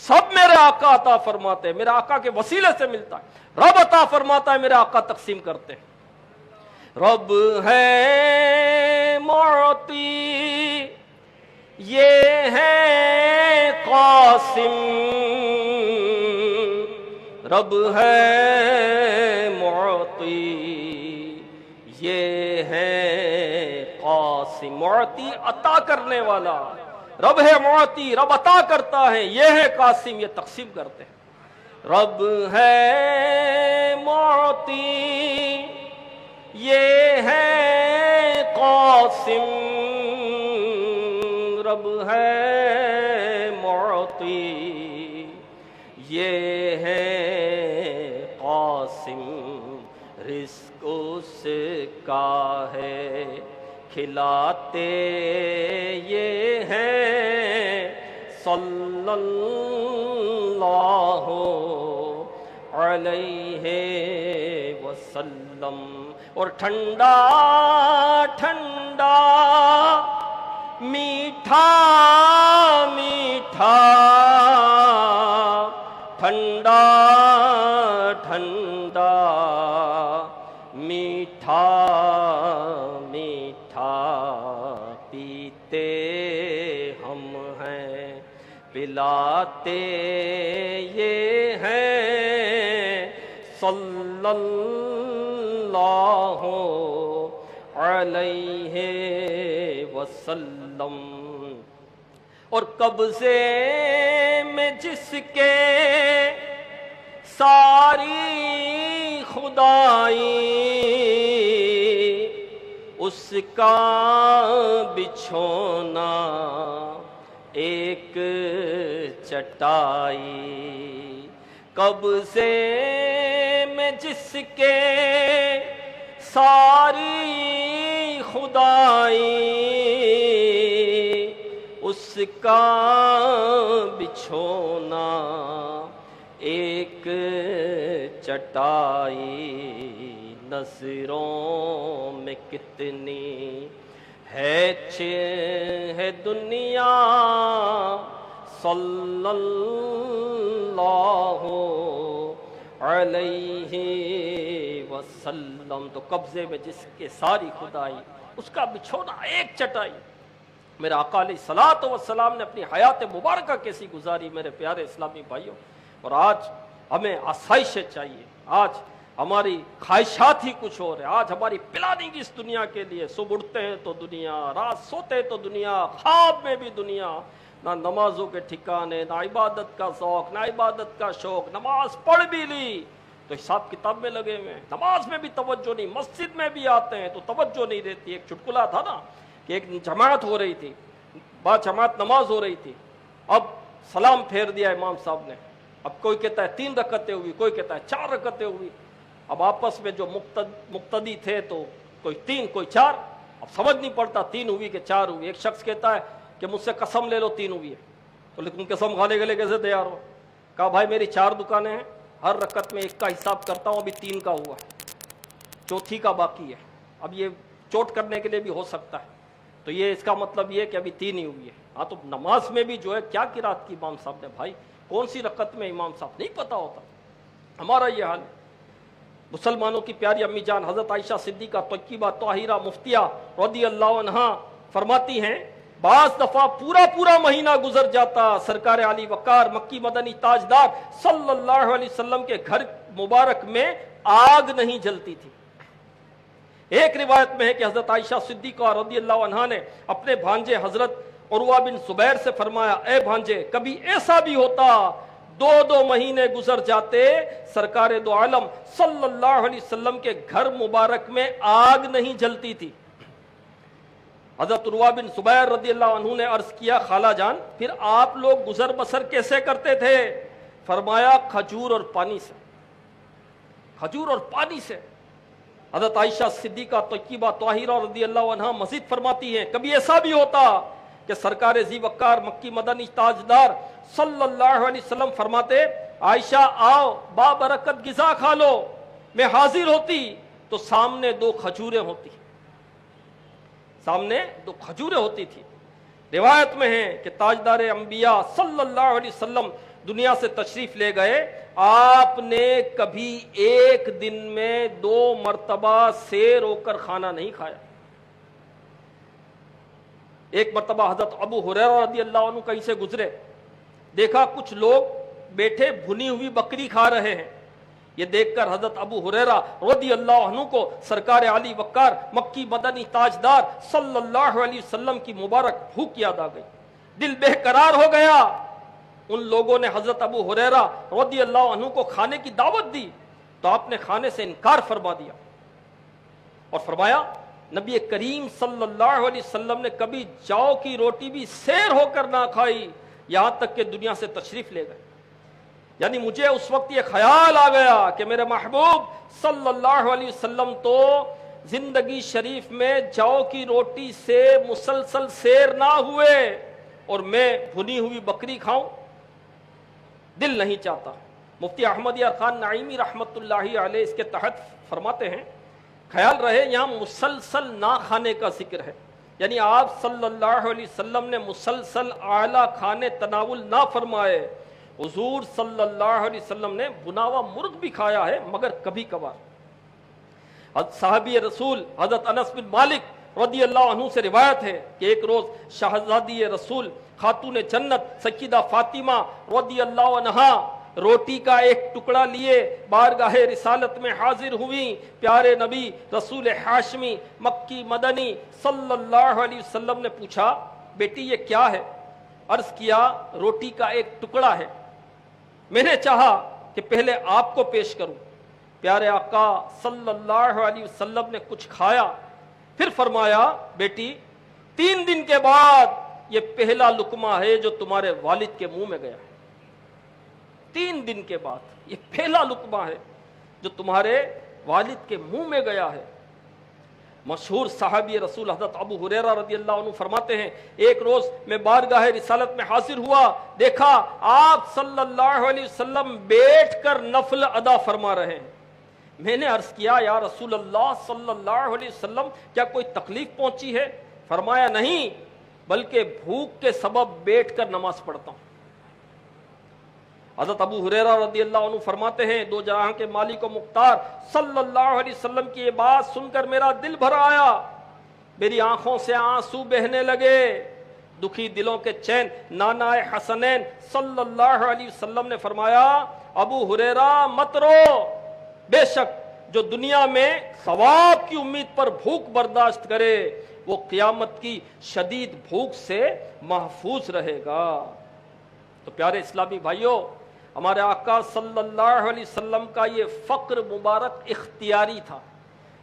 سب میرے آقا عطا فرماتے ہیں، میرے آقا کے وسیلے سے ملتا ہے۔ رب عطا فرماتا ہے، میرے آقا تقسیم کرتے ہیں۔ رب ہے معطی، یہ ہے قاسم، رب ہے معطی، یہ ہے قاسم۔ معطی عطا کرنے والا، رب ہے معطی، رب عطا کرتا ہے، یہ ہے قاسم، یہ تقسیم کرتے ہیں۔ رب ہے معطی، یہ ہے قاسم، رب ہے معطی، یہ ہے قاسم، رزق اس کا ہے کھلاتے یہ ہیں، صلی اللہ علیہ وسلم۔ اور ٹھنڈا ٹھنڈا میٹھا میٹھا، ٹھنڈا ٹھنڈا میٹھا میٹھا، پیتے ہم ہیں پلاتے یہ ہیں، صلی اللہ علیہ وسلم۔ اور قبضے میں جس کے ساری خدائی، اس کا بچھونا ایک چٹائی، قبضے میں جس کے ساری خدائی، اس کا بچھونا ایک چٹائی، نظروں میں کتنی ہے دنیا، صلی اللہ علیہ وسلم۔ تو قبضے میں جس کے ساری خدائی، اس کا بچھونا ایک چٹائی. میرے آقا علیہ الصلوۃ والسلام نے اپنی حیات مبارکہ کیسی گزاری میرے پیارے اسلامی بھائیوں. اور آج ہمیں آسائشیں چاہیے, آج ہماری خواہشات ہی کچھ اور ہے. آج ہماری پلاننگ اس دنیا کے لیے, صبح اٹھتے ہیں تو دنیا, رات سوتے ہیں تو دنیا, خواب میں بھی دنیا, نہ نمازوں کے ٹھکانے, نہ عبادت کا ذوق, نہ عبادت کا شوق. نماز پڑھ بھی لی تو حساب کتاب میں لگے ہوئے ہیں, نماز میں بھی توجہ نہیں, مسجد میں بھی آتے ہیں تو توجہ نہیں رہتی. ایک چٹکلا تھا نا کہ ایک جماعت ہو رہی تھی, بعد جماعت نماز ہو رہی تھی, اب سلام پھیر دیا امام صاحب نے, اب کوئی کہتا ہے 3 رکعتیں ہوئی, کوئی کہتا ہے 4 رکعتیں ہوئی. اب آپس میں جو مقتدی تھے تو کوئی 3 کوئی 4, اب سمجھ نہیں پڑتا 3 ہوئی کہ 4 ہوئی. ایک شخص کہتا ہے کہ مجھ سے قسم لے لو 3 ہوئی ہے, تو لیکن قسم کھانے کے لیے کیسے تیار ہو؟ کہا بھائی میری 4 دکانیں ہیں, ہر رکعت میں 1 کا حساب کرتا ہوں, ابھی 3 کا ہوا, چوتھی کا باقی ہے. اب یہ چوٹ کرنے کے لیے بھی ہو سکتا ہے, تو یہ اس کا مطلب یہ کہ ابھی 3 ہی ہوئی ہے. ہاں تو نماز میں بھی جو ہے کیا قرات کی امام صاحب نے, بھائی کون سی رکعت میں امام صاحب نہیں پتا ہوتا. ہمارا یہ حال ہے. مسلمانوں کی پیاری امی جان حضرت عائشہ صدیقہ طیبہ طاہرہ مفتیہ رضی اللہ عنہا فرماتی ہیں, بعض دفعہ پورا مہینہ گزر جاتا, سرکار علی وقار مکی مدنی تاجدار صلی اللہ علیہ وسلم کے گھر مبارک میں آگ نہیں جلتی تھی. ایک روایت میں ہے کہ حضرت عائشہ صدیقہ رضی اللہ عنہا نے اپنے بھانجے حضرت عروہ بن زبیر سے فرمایا, اے بھانجے کبھی ایسا بھی ہوتا 2 مہینے گزر جاتے, سرکار دو عالم صلی اللہ علیہ وسلم کے گھر مبارک میں آگ نہیں جلتی تھی. حضرت عروہ بن زبیر رضی اللہ عنہ نے عرض کیا, خالہ جان پھر آپ لوگ گزر بسر کیسے کرتے تھے؟ فرمایا کھجور اور پانی سے, کھجور اور پانی سے. حضرت عائشہ صدیقہ طیبہ طاہرہ رضی اللہ عنہا مزید فرماتی ہیں, کبھی ایسا بھی ہوتا کہ سرکار ذی وقار مکی مدنی تاجدار صلی اللہ علیہ وسلم فرماتے, عائشہ آؤ بابرکت غذا کھا لو. میں حاضر ہوتی تو سامنے 2 کھجوریں ہوتی, سامنے 2 کھجوریں ہوتی تھی. روایت میں ہے کہ تاجدار انبیاء صلی اللہ علیہ وسلم دنیا سے تشریف لے گئے, آپ نے کبھی ایک دن میں 2 مرتبہ سیر ہو کر کھانا نہیں کھایا. ایک مرتبہ حضرت ابو ہریرہ رضی اللہ عنہ کہیں سے گزرے, دیکھا کچھ لوگ بیٹھے بھنی ہوئی بکری کھا رہے ہیں. یہ دیکھ کر حضرت ابو ہریرہ رضی اللہ عنہ کو سرکار علی وقار مکی مدنی تاجدار صلی اللہ علیہ وسلم کی مبارک بھوک یاد آ گئی, دل بے قرار ہو گیا. ان لوگوں نے حضرت ابو ہریرہ رضی اللہ عنہ کو کھانے کی دعوت دی تو آپ نے کھانے سے انکار فرما دیا اور فرمایا, نبی کریم صلی اللہ علیہ وسلم نے کبھی جاؤ کی روٹی بھی سیر ہو کر نہ کھائی, یہاں تک کہ دنیا سے تشریف لے گئے. یعنی مجھے اس وقت یہ خیال آ گیا کہ میرے محبوب صلی اللہ علیہ وسلم تو زندگی شریف میں جاؤ کی روٹی سے مسلسل سیر نہ ہوئے اور میں بھنی ہوئی بکری کھاؤں, دل نہیں چاہتا. مفتی احمد یار خان نعیمی رحمت اللہ علیہ اس کے تحت فرماتے ہیں, خیال رہے یہاں مسلسل نہ کھانے کا ذکر ہے, یعنی آپ صلی اللہ علیہ وسلم نے مسلسل اعلیٰ کھانے تناول نہ فرمائے. حضور صلی اللہ علیہ وسلم نے بنا ہوا مرغ بھی کھایا ہے مگر کبھی کبھار. صحابی رسول حضرت انس بن مالک رضی اللہ عنہ سے روایت ہے کہ ایک روز شہزادی رسول خاتون جنت سیدہ فاطمہ رضی اللہ عنہا روٹی کا ایک ٹکڑا لیے بارگاہ رسالت میں حاضر ہوئی. پیارے نبی رسول ہاشمی مکی مدنی صلی اللہ علیہ وسلم نے پوچھا, بیٹی یہ کیا ہے؟ عرض کیا, روٹی کا ایک ٹکڑا ہے. میں نے چاہا کہ پہلے آپ کو پیش کروں. پیارے آقا صلی اللہ علیہ وسلم نے کچھ کھایا, پھر فرمایا, بیٹی 3 دن کے بعد یہ پہلا لقمہ ہے جو تمہارے والد کے منہ میں گیا ہے. 3 دن کے بعد یہ پہلا لقمہ ہے جو تمہارے والد کے منہ میں گیا ہے. مشہور صحابی رسول حضرت ابو ہریرہ رضی اللہ عنہ فرماتے ہیں, ایک روز میں بارگاہ رسالت میں حاضر ہوا, دیکھا آپ صلی اللہ علیہ وسلم بیٹھ کر نفل ادا فرما رہے ہیں. میں نے عرض کیا, یا رسول اللہ صلی اللہ علیہ وسلم کیا کوئی تکلیف پہنچی ہے؟ فرمایا, نہیں بلکہ بھوک کے سبب بیٹھ کر نماز پڑھتا ہوں. حضرت ابو ہریرہ رضی اللہ عنہ فرماتے ہیں, 2 جہاں کے مالک و مختار صلی اللہ علیہ وسلم کی یہ بات سن کر میرا دل بھر آیا. میری آنکھوں سے آنسو بہنے لگے، دکھی دلوں کے چین۔ نانا حسنین صلی اللہ علیہ وسلم نے فرمایا ابو ہریرہ مت رو، بے شک جو دنیا میں ثواب کی امید پر بھوک برداشت کرے وہ قیامت کی شدید بھوک سے محفوظ رہے گا۔ تو پیارے اسلامی بھائیوں، ہمارے آقا صلی اللہ علیہ وسلم کا یہ فقر مبارک اختیاری تھا،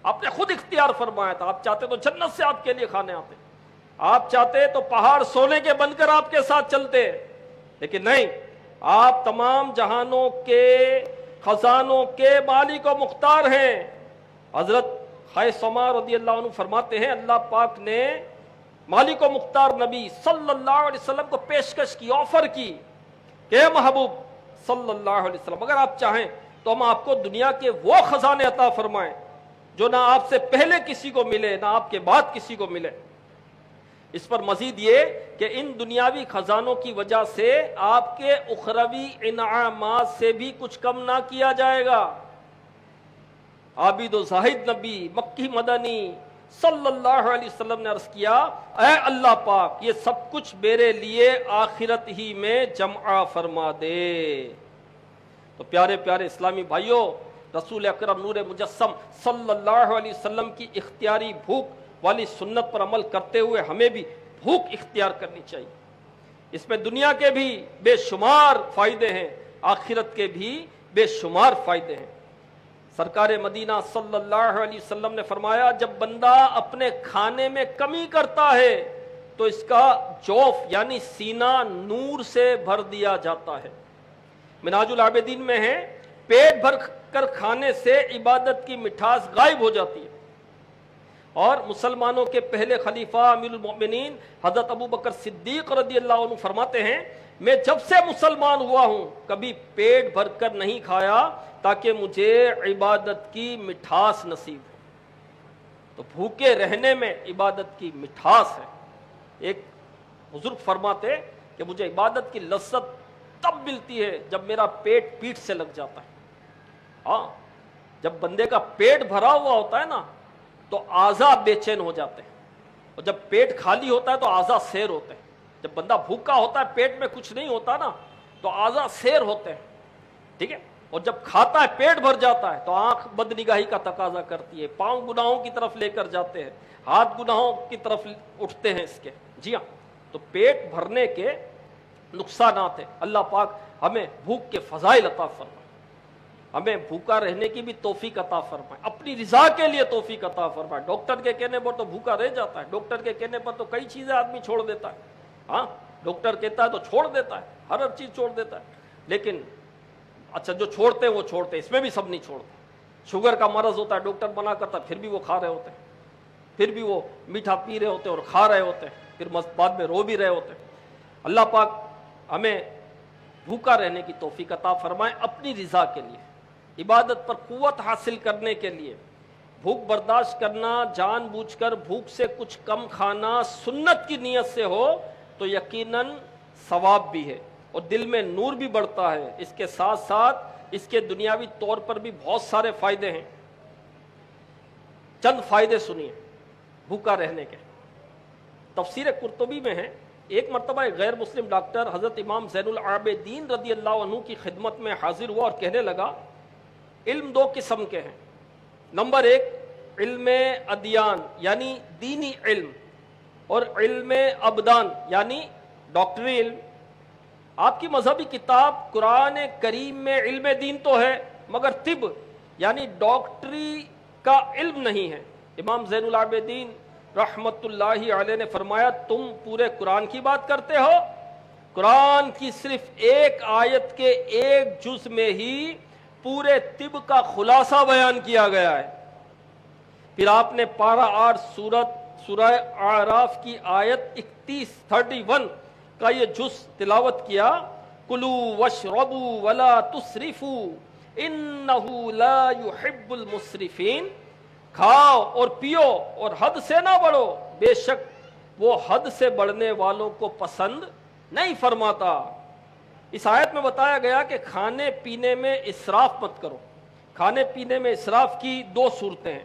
آپ نے خود اختیار فرمایا تھا۔ آپ چاہتے تو جنت سے آپ کے لیے کھانے آتے، آپ چاہتے تو پہاڑ سونے کے بن کر آپ کے ساتھ چلتے، لیکن نہیں، آپ تمام جہانوں کے خزانوں کے مالک و مختار ہیں۔ حضرت خیثمہ رضی اللہ عنہ فرماتے ہیں اللہ پاک نے مالک و مختار نبی صلی اللہ علیہ وسلم کو پیشکش کی، آفر کی کہ اے محبوب صلی اللہ علیہ وسلم اگر آپ چاہیں تو ہم آپ کو دنیا کے وہ خزانے عطا فرمائیں جو نہ آپ سے پہلے کسی کو ملے نہ آپ کے بعد کسی کو ملے۔ اس پر مزید یہ کہ ان دنیاوی خزانوں کی وجہ سے آپ کے اخروی انعامات سے بھی کچھ کم نہ کیا جائے گا۔ عابد و زاہد نبی مکی مدنی صلی اللہ علیہ وسلم نے عرض کیا اے اللہ پاک یہ سب کچھ میرے لیے آخرت ہی میں جمع فرما دے۔ تو پیارے پیارے اسلامی بھائیوں، رسول اکرم نور مجسم صلی اللہ علیہ وسلم کی اختیاری بھوک والی سنت پر عمل کرتے ہوئے ہمیں بھی بھوک اختیار کرنی چاہیے۔ اس میں دنیا کے بھی بے شمار فائدے ہیں، آخرت کے بھی بے شمار فائدے ہیں۔ سرکار مدینہ صلی اللہ علیہ وسلم نے فرمایا جب بندہ اپنے کھانے میں کمی کرتا ہے تو اس کا جوف یعنی سینہ نور سے بھر دیا جاتا ہے۔ منہاج العابدین میں ہے پیٹ بھر کر کھانے سے عبادت کی مٹھاس غائب ہو جاتی ہے۔ اور مسلمانوں کے پہلے خلیفہ امیر المؤمنین حضرت ابو بکر صدیق رضی اللہ عنہ فرماتے ہیں میں جب سے مسلمان ہوا ہوں کبھی پیٹ بھر کر نہیں کھایا تاکہ مجھے عبادت کی مٹھاس نصیب ہو۔ تو بھوکے رہنے میں عبادت کی مٹھاس ہے۔ ایک بزرگ فرماتے کہ مجھے عبادت کی لذت تب ملتی ہے جب میرا پیٹ پیٹ سے لگ جاتا ہے۔ ہاں جب بندے کا پیٹ بھرا ہوا ہوتا ہے نا تو اعضاء بے چین ہو جاتے ہیں، اور جب پیٹ خالی ہوتا ہے تو اعضاء سیر ہوتے ہیں۔ جب بندہ بھوکا ہوتا ہے پیٹ میں کچھ نہیں ہوتا نا تو اعضاء سیر ہوتے ہیں، ٹھیک ہے، اور جب کھاتا ہے پیٹ بھر جاتا ہے تو آنکھ بد نگاہی کا تقاضا کرتی ہے، پاؤں گناہوں کی طرف لے کر جاتے ہیں، ہاتھ گناہوں کی طرف اٹھتے ہیں اس کے۔ جی ہاں، تو پیٹ بھرنے کے نقصانات ہیں۔ اللہ پاک ہمیں بھوک کے فضائل عطا فرمائے، ہمیں بھوکا رہنے کی بھی توفیق عطا فرمائے، اپنی رضا کے لیے توفیق عطا فرمائے۔ ڈاکٹر کے کہنے پر تو بھوکا رہ جاتا ہے، ڈاکٹر کے کہنے پر تو کئی چیزیں آدمی چھوڑ دیتا ہے، ہاں ڈاکٹر کہتا ہے تو چھوڑ دیتا ہے، ہر چیز چھوڑ دیتا ہے، لیکن اچھا جو چھوڑتے ہیں وہ چھوڑتے ہیں، اس میں بھی سب نہیں چھوڑتے۔ شوگر کا مرض ہوتا ہے ڈاکٹر منع کرتا ہے پھر بھی وہ کھا رہے ہوتے ہیں، پھر بھی وہ میٹھا پی رہے ہوتے ہیں اور کھا رہے ہوتے ہیں، پھر بعد میں رو بھی رہے ہوتے ہیں۔ اللہ پاک ہمیں بھوکا رہنے کی توفیق عطا فرمائے اپنی رضا کے لیے، عبادت پر قوت حاصل کرنے کے لیے۔ بھوک برداشت کرنا، جان بوجھ کر بھوک سے کچھ کم کھانا سنت کی نیت سے ہو تو یقیناً ثواب بھی ہے اور دل میں نور بھی بڑھتا ہے، اس کے ساتھ ساتھ اس کے دنیاوی طور پر بھی بہت سارے فائدے ہیں۔ چند فائدے سنیے بھوکا رہنے کے۔ تفسیر قرطبی میں ہے ایک مرتبہ ایک غیر مسلم ڈاکٹر حضرت امام زین العابدین رضی اللہ عنہ کی خدمت میں حاضر ہوا اور کہنے لگا علم دو قسم کے ہیں، نمبر ایک علم ادیان یعنی دینی علم، اور علم ابدان یعنی ڈاکٹری علم۔ آپ کی مذہبی کتاب قرآن کریم میں علم دین تو ہے مگر طب یعنی ڈاکٹری کا علم نہیں ہے۔ امام زین العابدین رحمت اللہ علیہ نے فرمایا تم پورے قرآن کی بات کرتے ہو، قرآن کی صرف ایک آیت کے ایک جز میں ہی پورے طب کا خلاصہ بیان کیا گیا ہے۔ پھر آپ نے پارہ 8 سورہ اعراف کی آیت 31 کا یہ جز تلاوت کیا، کلوا واشربوا ولا تسرفوا انہ لا يحب المسرفین، کھاؤ اور پیو اور حد سے نہ بڑھو، بے شک وہ حد سے بڑھنے والوں کو پسند نہیں فرماتا۔ اس آیت میں بتایا گیا کہ کھانے پینے میں اسراف مت کرو۔ کھانے پینے میں اسراف کی 2 صورتیں ہیں،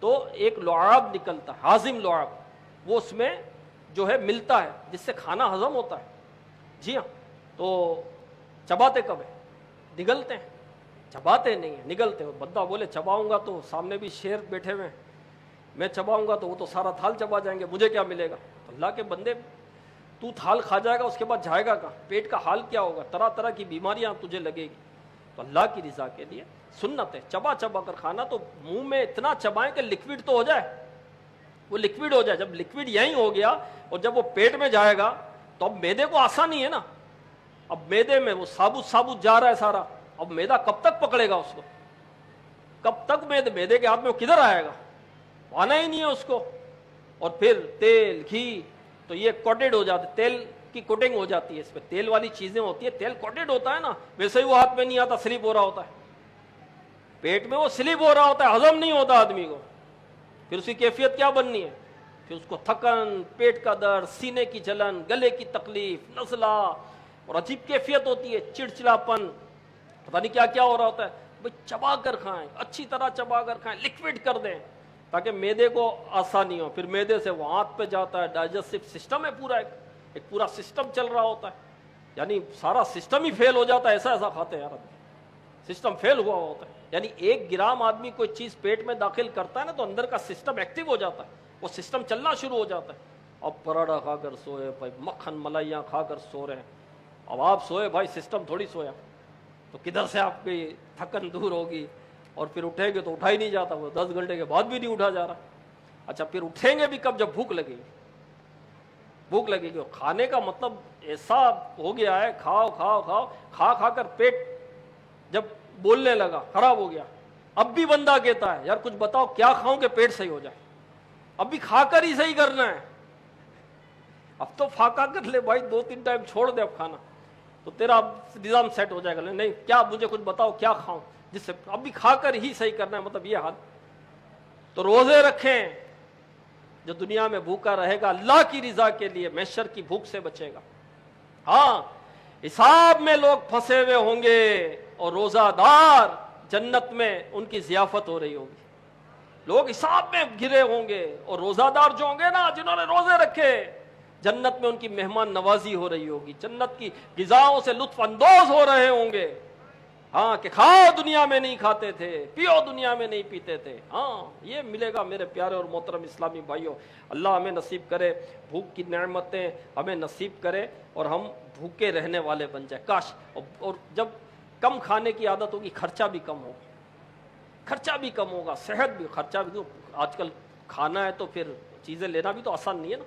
تو ایک لعاب نکلتا ہے، ہاضم لعاب، وہ اس میں جو ہے ملتا ہے جس سے کھانا ہضم ہوتا ہے. جی ہاں. تو چباتے کب ہیں؟ نگلتے ہیں. چباتے نہیں ہیں، نگلتے ہیں. بندہ بولے چباؤں گا تو سامنے بھی شیر بیٹھے ہوئے ہیں، میں چباؤں گا تو وہ تو سارا تھال چبا جائیں گے، مجھے کیا ملے گا؟ اللہ کے بندے، تو تھال کھا جائے گا اس کے بعد جائے گا کہاں؟ پیٹ کا حال کیا ہوگا؟ طرح طرح کی بیماریاں تجھے لگے گی. تو اللہ کی رضا کے لیے سنت ہے چبا چبا کر کھانا. تو منہ میں اتنا چبائیں کہ لکوڈ تو ہو جائے، وہ لکوڈ ہو جائے. جب لکوڈ یہیں ہو گیا اور جب وہ پیٹ میں جائے گا تو اب میدے کو آسانی ہے نا. اب میدے میں وہ ثابت ثابت جا رہا ہے سارا. اب میدا کب تک پکڑے گا اس کو؟ کب تک میدے کے ہاتھ میں وہ کدھر آئے گا؟ آنا ہی نہیں ہے اس کو. اور پھر تیل گھی تو یہ کوٹڈ ہو جاتا ہے، تیل کی کوٹنگ ہو جاتی ہے اس پہ، تیل والی چیزیں ہوتی ہے، تیل کوٹڈ ہوتا ہے نا، ویسے ہی وہ ہاتھ میں نہیں آتا، سلپ ہو رہا ہوتا ہے پیٹ میں، وہ سلپ ہو رہا ہوتا ہے، ہضم نہیں ہوتا آدمی کو. پھر اس کی کیفیت کیا بننی ہے؟ پھر اس کو تھکن، پیٹ کا درد، سینے کی جلن، گلے کی تکلیف، نزلہ، اور عجیب کیفیت ہوتی ہے، چڑچڑاپن، پتہ نہیں کیا کیا ہو رہا ہوتا ہے. بھئی چبا کر کھائیں، اچھی طرح چبا کر کھائیں، لکوڈ کر دیں تاکہ میدے کو آسانی ہو. پھر میدے سے وہ آنت پہ جاتا ہے، ڈائجسٹو سسٹم ہے پورا، ایک پورا سسٹم چل رہا ہوتا ہے. یعنی سارا سسٹم ہی فیل ہو جاتا ہے، ایسا ایسا کھاتے ہیں یار آدمی، سسٹم فیل ہوا ہوتا ہے. یعنی 1 گرام آدمی کوئی چیز پیٹ میں داخل کرتا ہے نا تو اندر کا سسٹم ایکٹیو ہو جاتا ہے، وہ سسٹم چلنا شروع ہو جاتا ہے. اب پراٹھا کھا کر سوئے بھائی، مکھن ملائیاں کھا کر سو رہے ہیں. اب آپ سوئے بھائی، سسٹم تھوڑی سویا، تو کدھر سے آپ کی تھکن دور ہوگی؟ اور پھر اٹھیں گے تو اٹھا ہی نہیں جاتا، وہ 10 گھنٹے کے بعد بھی نہیں اٹھا جا رہا. اچھا پھر اٹھیں گے بھی کب؟ جب بھوک لگے گی. بھوک لگے گی. کھانے کا مطلب ایسا ہو گیا ہے، کھاؤ کھاؤ کھاؤ، کھا کھا کر پیٹ جب بولنے لگا خراب ہو گیا. اب بھی بندہ کہتا ہے یار کچھ بتاؤ کیا کھاؤں کہ پیٹ صحیح ہو جائے. اب بھی کھا کر ہی صحیح کرنا ہے. اب تو فاقہ کر لے بھائی، 2-3 ٹائم چھوڑ دے اب کھانا تو تیرا نظام سیٹ ہو جائے گا. نہیں کیا، مجھے کچھ بتاؤ کیا کھاؤں جس سے، اب بھی کھا کر ہی صحیح کرنا ہے، مطلب یہ حال. تو روزے رکھیں. جو دنیا میں بھوکا رہے گا اللہ کی رضا کے لیے محشر کی بھوک سے بچے گا. ہاں حساب میں لوگ پھنسے ہوئے ہوں گے اور روزہ دار جنت میں ان کی ضیافت ہو رہی ہوگی. لوگ حساب میں گرے ہوں گے اور روزہ دار جو ہوں گے نا، جنہوں نے روزے رکھے، جنت میں ان کی مہمان نوازی ہو رہی ہوگی، جنت کی غذاؤں سے لطف اندوز ہو رہے ہوں گے. ہاں کہ کھاؤ دنیا میں نہیں کھاتے تھے، پیو دنیا میں نہیں پیتے تھے. ہاں یہ ملے گا میرے پیارے اور محترم اسلامی بھائیوں. اللہ ہمیں نصیب کرے، بھوک کی نعمتیں ہمیں نصیب کرے اور ہم بھوکے رہنے والے بن جائیں. کاش. اور جب کم کھانے کی عادت ہوگی خرچہ بھی کم ہوگا، خرچہ بھی کم ہوگا، صحت بھی، خرچہ بھی. آج کل کھانا ہے تو پھر چیزیں لینا بھی تو آسان نہیں ہے نا.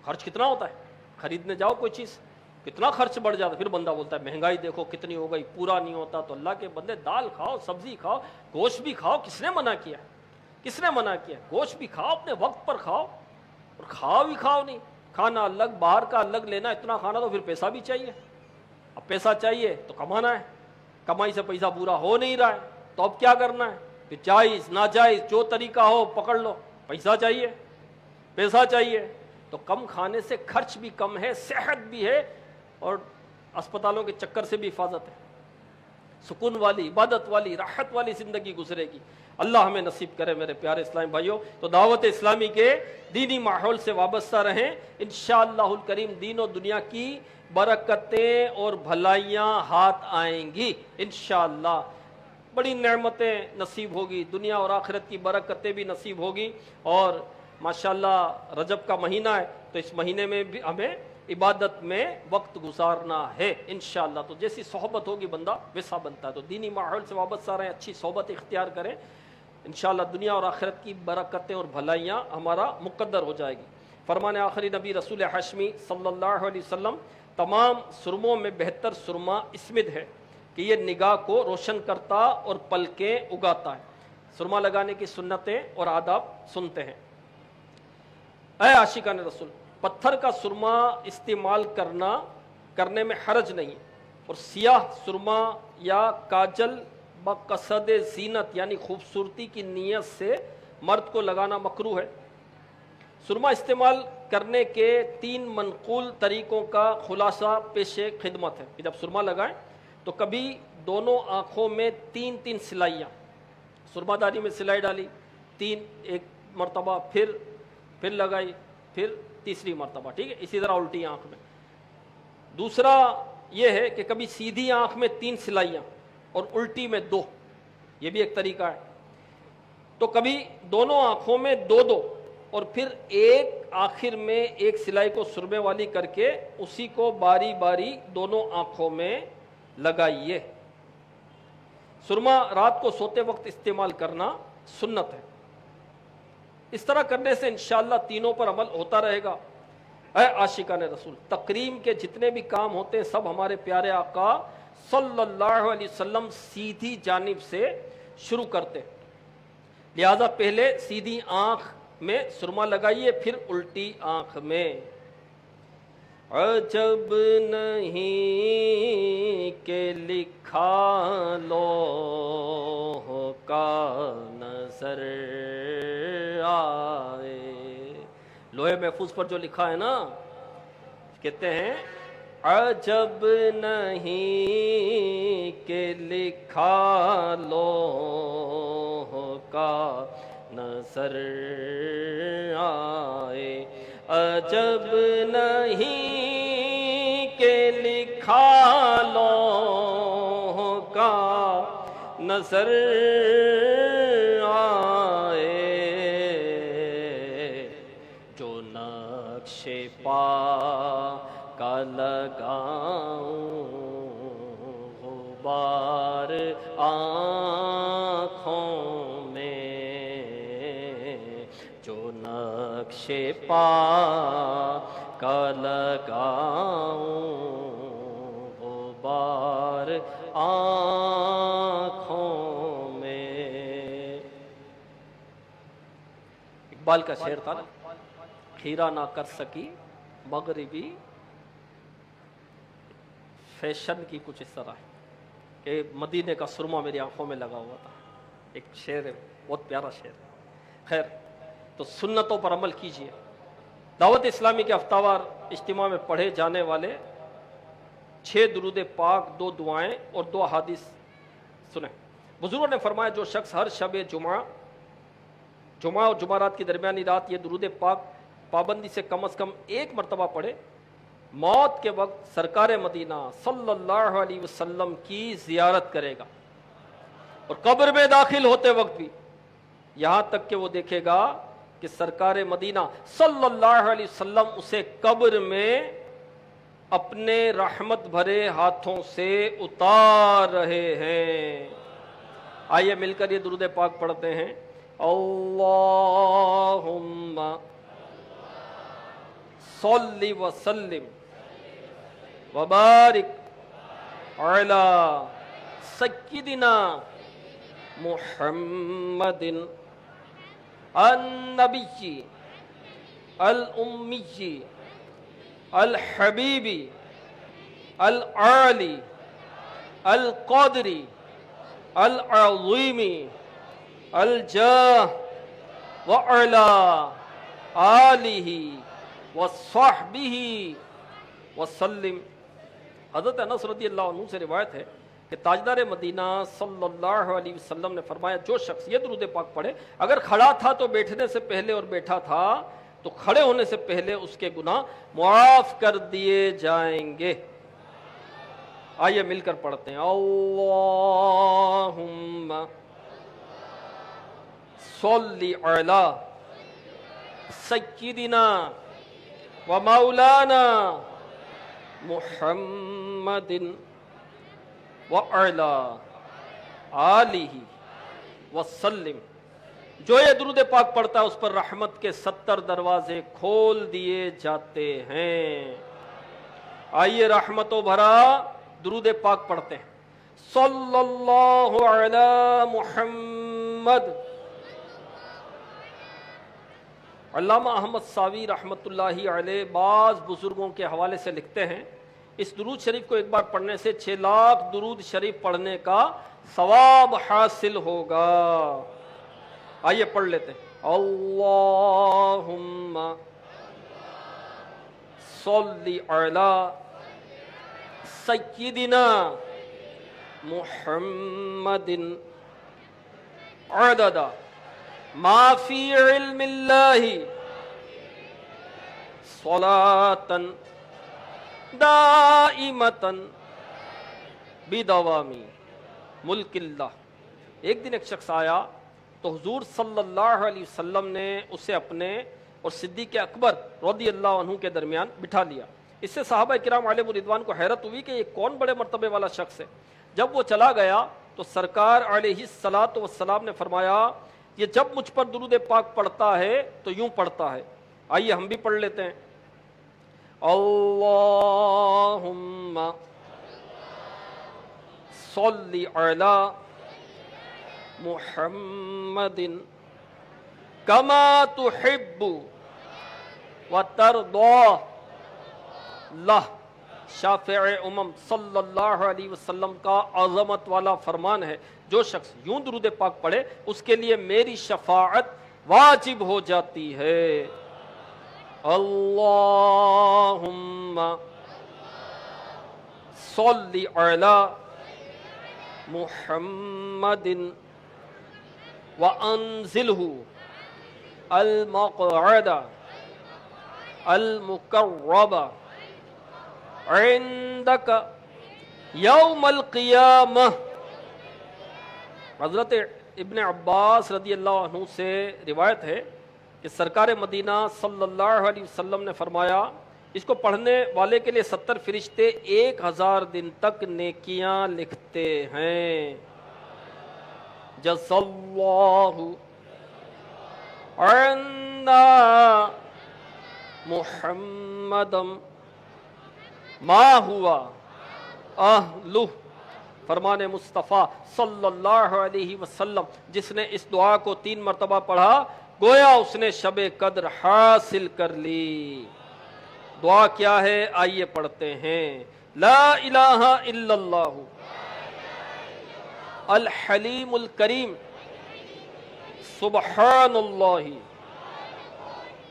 خرچ کتنا ہوتا ہے، خریدنے جاؤ کوئی چیز کتنا خرچ بڑھ جاتا ہے. پھر بندہ بولتا ہے مہنگائی دیکھو کتنی ہو گئی، پورا نہیں ہوتا. تو اللہ کے بندے دال کھاؤ، سبزی کھاؤ، گوشت بھی کھاؤ. کس نے منع کیا؟ کس نے منع کیا؟ گوشت بھی کھاؤ، اپنے وقت پر کھاؤ. اور کھاؤ بھی کھاؤ نہیں، کھانا الگ، باہر کا الگ لینا. اتنا کھانا تو پھر پیسہ بھی چاہیے. اب پیسہ چاہیے تو کمانا ہے، کمائی سے پیسہ پورا ہو نہیں رہا ہے تو اب کیا کرنا ہے؟ پھر جائز ناجائز جو طریقہ ہو پکڑ لو. پیسہ چاہیے، پیسہ چاہیے. تو کم کھانے سے خرچ بھی کم ہے، صحت بھی ہے، اور اسپتالوں کے چکر سے بھی حفاظت ہے. سکون والی، عبادت والی، راحت والی زندگی گزرے گی. اللہ ہمیں نصیب کرے میرے پیارے اسلامی بھائیوں. تو دعوت اسلامی کے دینی ماحول سے وابستہ رہیں. انشاءاللہ الکریم دین و دنیا کی برکتیں اور بھلائیاں ہاتھ آئیں گی انشاءاللہ. بڑی نعمتیں نصیب ہوگی، دنیا اور آخرت کی برکتیں بھی نصیب ہوگی. اور ماشاءاللہ رجب کا مہینہ ہے تو اس مہینے میں بھی ہمیں عبادت میں وقت گزارنا ہے انشاءاللہ. تو جیسی صحبت ہوگی بندہ ویسا بنتا ہے. تو دینی ماحول سے وابستہ رہیں، اچھی صحبت اختیار کریں. انشاءاللہ دنیا اور آخرت کی برکتیں اور بھلائیاں ہمارا مقدر ہو جائے گی. فرمان آخری نبی رسول ہاشمی صلی اللہ علیہ وسلم، تمام سرموں میں بہتر سرما اسمد ہے کہ یہ نگاہ کو روشن کرتا اور پلکیں اگاتا ہے. سرما لگانے کی سنتیں اور آداب سنتے ہیں. اے عاشقان رسول، پتھر کا سرما استعمال کرنے میں حرج نہیں، اور سیاہ سرما یا کاجل بقصد زینت یعنی خوبصورتی کی نیت سے مرد کو لگانا مکروہ ہے. سرما استعمال کرنے کے 3 منقول طریقوں کا خلاصہ پیش خدمت ہے کہ جب سرما لگائیں تو کبھی دونوں آنکھوں میں 3 سلائیاں، سرما داری میں سلائی ڈالی 3، ایک مرتبہ پھر لگائی، پھر تیسری مرتبہ، ٹھیک ہے، اسی طرح الٹی آنکھ میں۔ دوسرا یہ ہے کہ کبھی سیدھی آنکھ میں 3 سلائیاں اور الٹی میں 2، یہ بھی ایک طریقہ ہے۔ تو کبھی دونوں آنکھوں میں 2 اور پھر ایک آخر میں ایک سلائی کو سرمے والی کر کے اسی کو باری باری دونوں آنکھوں میں لگائیے۔ سرما رات کو سوتے وقت استعمال کرنا سنت ہے۔ اس طرح کرنے سے انشاءاللہ تینوں پر عمل ہوتا رہے گا۔ اے عاشقان رسول، تقریم کے جتنے بھی کام ہوتے ہیں سب ہمارے پیارے آقا صلی اللہ علیہ وسلم سیدھی جانب سے شروع کرتے، لہذا پہلے سیدھی آنکھ میں سرما لگائیے، پھر الٹی آنکھ میں۔ عجب نہیں کہ لکھا لوح کا نظر آئے، لوح محفوظ پر جو لکھا ہے نا، کہتے ہیں عجب نہیں کہ لکھا لوح کا نظر آئے، عجب نہیں کہ لکھا لوح کا نظر آئے، جو نقش پا کا لگاؤں غبار آنکھوں میں، جو نقش پا کا لگاؤں غبار آنکھوں میں۔ اقبال کا شعر تھا نا، کھیرا نہ کر سکی مغربی فیشن کی، کچھ اس طرح ہے کہ مدینے کا سرما میری آنکھوں میں لگا ہوا تھا، ایک شعر ہے، بہت پیارا شعر ہے۔ خیر، تو سنتوں پر عمل کیجیے۔ دعوت اسلامی کے ہفتہ وار اجتماع میں پڑھے جانے والے 6 درود پاک، 2 دعائیں اور 2 احادیث سنیں۔ بزرگوں نے فرمایا جو شخص ہر شب جمعہ اور جمعرات کی درمیانی رات یہ درود پاک پابندی سے کم از کم 1 مرتبہ پڑھے، موت کے وقت سرکار مدینہ صلی اللہ علیہ وسلم کی زیارت کرے گا، اور قبر میں داخل ہوتے وقت بھی یہاں تک کہ وہ دیکھے گا کہ سرکار مدینہ صلی اللہ علیہ وسلم اسے قبر میں اپنے رحمت بھرے ہاتھوں سے اتار رہے ہیں۔ آئیے مل کر یہ درود پاک پڑھتے ہیں۔ اللہم صلی وسلم وبارک علی سیدنا محمد النبی الامی الحبیبی العالی القدری العظیمی الجاہ وعلی آلہ وصحبہ وسلم۔ حضرت انس رضی اللہ عنہ سے روایت ہے کہ تاجدار مدینہ صلی اللہ علیہ وسلم نے فرمایا جو شخص یہ درود پاک پڑھے، اگر کھڑا تھا تو بیٹھنے سے پہلے اور بیٹھا تھا تو کھڑے ہونے سے پہلے اس کے گناہ معاف کر دیے جائیں گے۔ آئیے مل کر پڑھتے ہیں۔ اللہم صلی علی سیدنا و مولانا محمد وعلی آلہ وسلم۔ جو یہ درود پاک پڑھتا ہے اس پر رحمت کے 70 دروازے کھول دیے جاتے ہیں۔ آئیے رحمتوں بھرا درود پاک پڑھتے ہیں۔ صلی اللہ علی محمد۔ علامہ احمد ساوی رحمۃ اللہ علیہ بعض بزرگوں کے حوالے سے لکھتے ہیں اس درود شریف کو ایک بار پڑھنے سے 6 لاکھ درود شریف پڑھنے کا ثواب حاصل ہوگا۔ آئیے پڑھ لیتے ہیں۔ اللہم صلی علی سیدنا محمد عدد ما فی علم اللہ صلاۃ دائمۃ بدوامی ملک اللہ۔ ایک دن ایک شخص آیا تو حضور صلی اللہ علیہ وسلم نے اسے اپنے اور صدیق اکبر رضی اللہ عنہ کے درمیان بٹھا لیا۔ اس سے صحابہ کرام علیہ رضوان کو حیرت ہوئی کہ یہ کون بڑے مرتبے والا شخص ہے۔ جب وہ چلا گیا تو سرکار علیہ الصلاۃ والسلام نے فرمایا یہ جب مجھ پر درود پاک پڑھتا ہے تو یوں پڑھتا ہے، آئیے ہم بھی پڑھ لیتے ہیں۔ اللہم صلی علی محمد کما تحب وترضى۔ اللہ شافع امم صلی اللہ علیہ وسلم کا عظمت والا فرمان ہے، جو شخص یوں درود پاک پڑھے اس کے لیے میری شفاعت واجب ہو جاتی ہے۔ اللہم صلی علی محمد وانزلہ المقعد المقرب عندک یوم القیامہ۔ حضرت ابن عباس رضی اللہ عنہ سے روایت ہے کہ سرکار مدینہ صلی اللہ علیہ وسلم نے فرمایا اس کو پڑھنے والے کے لیے 70 فرشتے 1000 دن تک نیکیاں لکھتے ہیں۔ جزا اللہ عنا محمدم ما ہوا اہلہ۔ فرمان مصطفیٰ صلی اللہ علیہ وسلم جس نے اس دعا کو 3 مرتبہ پڑھا گویا اس نے شب قدر حاصل کر لی۔ دعا کیا ہے آئیے پڑھتے ہیں۔ لا الہ الا اللہ الحلیم الکریم سبحان اللہ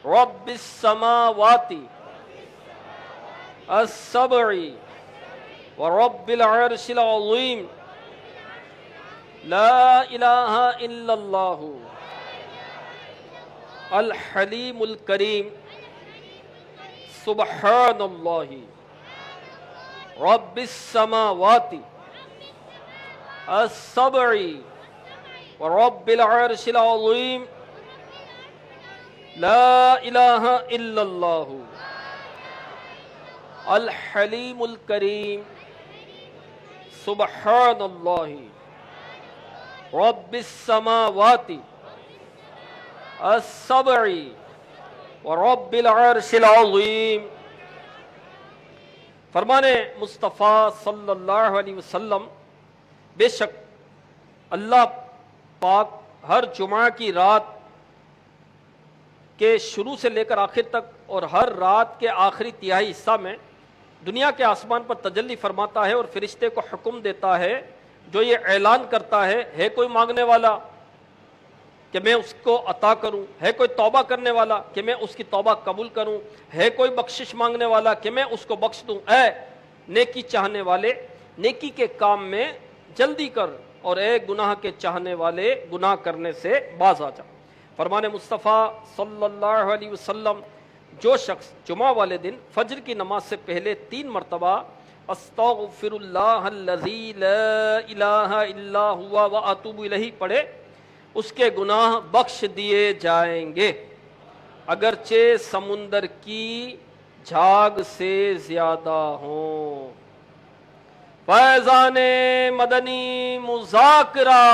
رب السماوات السبع ورب العرش العظیم لا الہ الا اللہ الحلیم الکریم سبحان اللہ رب السماوات السبع ورب العرش العظیم لا الہ الا اللہ الحلیم الکریم سبحان اللہ رب السماوات السبع ورب العرش العظیم۔ فرمان مصطفیٰ صلی اللہ علیہ وسلم بے شک اللہ پاک ہر جمعہ کی رات کے شروع سے لے کر آخر تک اور ہر رات کے آخری تہائی حصہ میں دنیا کے آسمان پر تجلی فرماتا ہے اور فرشتے کو حکم دیتا ہے جو یہ اعلان کرتا ہے کوئی مانگنے والا کہ میں اس کو عطا کروں، ہے کوئی توبہ کرنے والا کہ میں اس کی توبہ قبول کروں، ہے کوئی بخشش مانگنے والا کہ میں اس کو بخش دوں، اے نیکی چاہنے والے نیکی کے کام میں جلدی کر اور اے گناہ کے چاہنے والے گناہ کرنے سے باز آ جا۔ فرمان مصطفیٰ صلی اللہ علیہ وسلم جو شخص جمعہ والے دن فجر کی نماز سے پہلے 3 مرتبہ استغفر اللہ الذی لا الہ الا ہوا واتوب الیہ پڑھے اس کے گناہ بخش دیے جائیں گے اگرچہ سمندر کی جھاگ سے زیادہ ہوں۔ فیضان مدنی مذاکرہ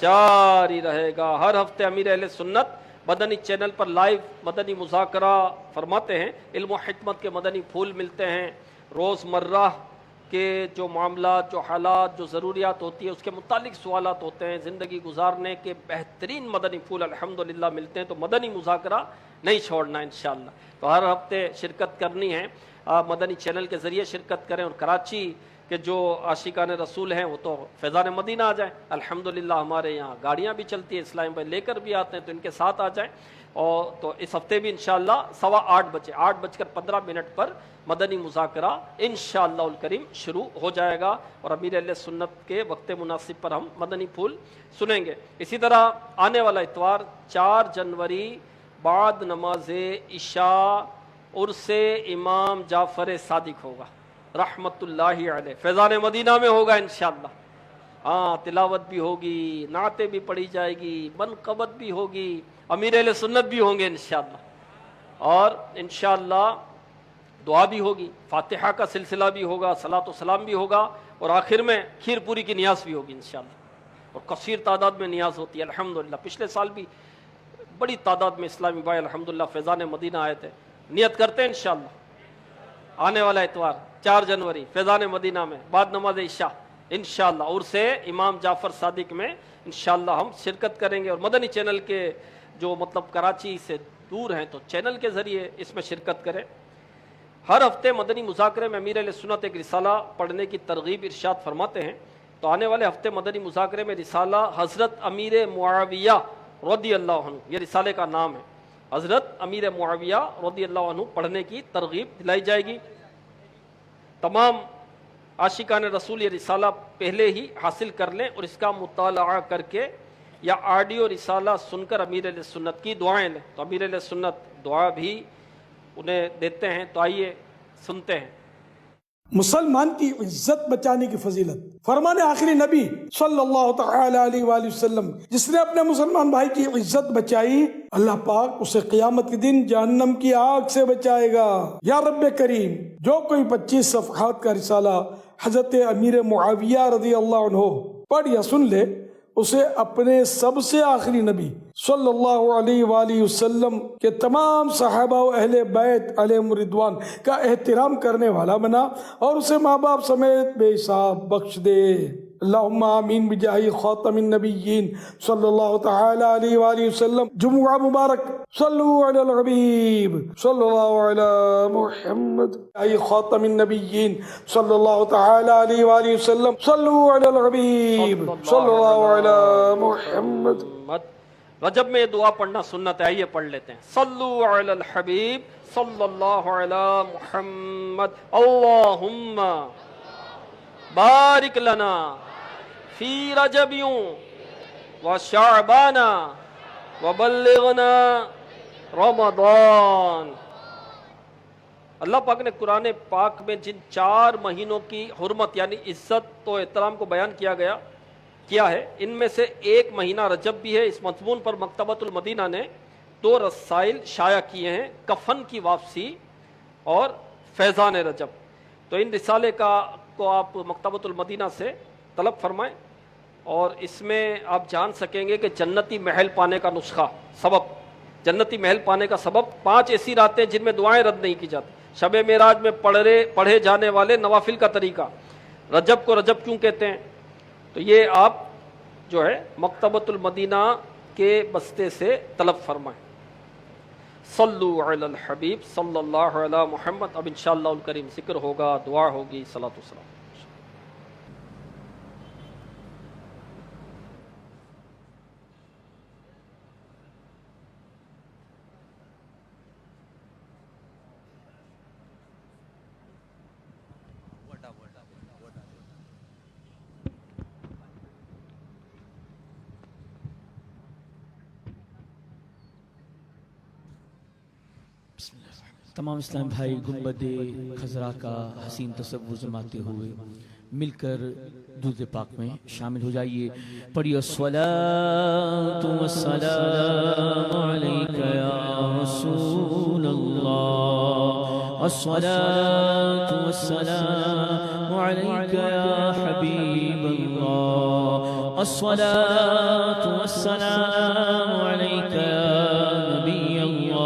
جاری رہے گا۔ ہر ہفتے امیر اہل سنت مدنی چینل پر لائیو مدنی مذاکرہ فرماتے ہیں، علم و حکمت کے مدنی پھول ملتے ہیں، روز مرہ کے جو معاملات، جو حالات، جو ضروریات ہوتی ہے اس کے متعلق سوالات ہوتے ہیں، زندگی گزارنے کے بہترین مدنی پھول الحمدللہ ملتے ہیں، تو مدنی مذاکرہ نہیں چھوڑنا انشاءاللہ۔ تو ہر ہفتے شرکت کرنی ہے، مدنی چینل کے ذریعے شرکت کریں، اور کراچی کہ جو عاشقان رسول ہیں وہ تو فیضان مدینہ آ جائیں، الحمدللہ ہمارے یہاں گاڑیاں بھی چلتی ہیں، اسلام بھائی لے کر بھی آتے ہیں، تو ان کے ساتھ آ جائیں۔ اور تو اس ہفتے بھی انشاءاللہ 8:15 بجے 8:15 پر مدنی مذاکرہ انشاءاللہ الکریم شروع ہو جائے گا، اور امیر اہل سنت کے وقت مناسب پر ہم مدنی پھول سنیں گے۔ اسی طرح آنے والا اتوار 4 جنوری بعد نماز عشاء عرس امام جعفر صادق ہوگا رحمت اللہ علیہ، فیضان مدینہ میں ہوگا انشاءاللہ۔ ہاں، تلاوت بھی ہوگی، نعتیں بھی پڑھی جائے گی، منقبت بھی ہوگی، امیر اہل سنت بھی ہوں گے انشاءاللہ، اور انشاءاللہ دعا بھی ہوگی، فاتحہ کا سلسلہ بھی ہوگا، صلاۃ و سلام بھی ہوگا، اور آخر میں کھیر پوری کی نیاز بھی ہوگی انشاءاللہ، اور کثیر تعداد میں نیاز ہوتی ہے الحمدللہ۔ پچھلے سال بھی بڑی تعداد میں اسلامی بھائی الحمدللہ فیضان مدینہ آئے تھے۔ نیت کرتے ہیں انشاءاللہ آنے والا اتوار 4 جنوری فیضان مدینہ میں بعد نماز عشاء انشاءاللہ عرس امام جعفر صادق میں انشاءاللہ ہم شرکت کریں گے، اور مدنی چینل کے جو مطلب کراچی سے دور ہیں تو چینل کے ذریعے اس میں شرکت کریں۔ ہر ہفتے مدنی مذاکرے میں امیر اہل سنت ایک رسالہ پڑھنے کی ترغیب ارشاد فرماتے ہیں، تو آنے والے ہفتے مدنی مذاکرے میں رسالہ حضرت امیر معاویہ رضی اللہ عنہ، یہ رسالے کا نام ہے، حضرت امیر معاویہ رضی اللہ عنہ پڑھنے کی ترغیب دلائی جائے گی۔ تمام عاشقان رسول یہ رسالہ پہلے ہی حاصل کر لیں، اور اس کا مطالعہ کر کے یا آڈیو رسالہ سن کر امیر اہل سنت کی دعائیں لیں، تو امیر اہل سنت دعا بھی انہیں دیتے ہیں، تو آئیے سنتے ہیں۔ مسلمان کی عزت بچانے کی فضیلت، فرمان آخری نبی صلی اللہ تعالی علیہ وآلہ وسلم، جس نے اپنے مسلمان بھائی کی عزت بچائی اللہ پاک اسے قیامت کے دن جہنم کی آگ سے بچائے گا۔ یا رب کریم، جو کوئی 25 صفحات کا رسالہ حضرت امیر معاویہ رضی اللہ عنہ پڑھ یا سن لے، اسے اپنے سب سے آخری نبی صلی اللہ علیہ وآلہ وسلم کے تمام صحابہ و اہل بیت علیہم رضوان کا احترام کرنے والا بنا، اور اسے ماں باپ سمیت بے حساب بخش دے۔ اللہم آمین بجاہ خاتم النبیین صلی اللہ تعالی علیہ وآلہ وسلم۔ جمعہ مبارک، صلو علی الحبیب صلی اللہ علی محمد بجاہ خاتم النبیین صلی اللہ تعالی علیہ وآلہ وسلم۔ صلو علی الحبیب صلی اللہ علی محمد۔ رجب میں یہ دعا پڑھنا سنت ہے، آئیے پڑھ لیتے ہیں۔ صلو علی الحبیب صلی اللہ علی محمد، اللہم بارک لنا فی رجب و شعبان و بلغنا رمضان۔ اللہ پاک نے قرآن پاک میں جن 4 مہینوں کی حرمت یعنی عزت و احترام کو بیان کیا ہے، ان میں سے ایک مہینہ رجب بھی ہے۔ اس مضمون پر مکتبۃ المدینہ نے 2 رسائل شائع کیے ہیں، کفن کی واپسی اور فیضان رجب، تو ان رسالے کو آپ مکتبۃ المدینہ سے طلب فرمائیں، اور اس میں آپ جان سکیں گے کہ جنتی محل پانے کا نسخہ، جنتی محل پانے کا سبب 5 ایسی راتیں جن میں دعائیں رد نہیں کی جاتی، شب معراج میں پڑھے جانے والے نوافل کا طریقہ، رجب کو رجب کیوں کہتے ہیں، تو یہ آپ جو ہے مکتبۃ المدینہ کے بستے سے طلب فرمائیں۔ صلو علی الحبیب صلی اللہ علی محمد۔ اب انشاءاللہ الکریم ذکر ہوگا، دعا ہوگی، صلاۃ و سلام۔ تمام اسلام بھائی گنبد خضرا کا حسین تصور جماتے ہوئے مل کر درود پاک میں شامل ہو جائیے۔ پڑھیے الصلاۃ والسلام علیک یا رسول اللہ، الصلاۃ والسلام علیک یا حبیب اللہ، الصلاۃ والسلام علیک یا نبی اللہ،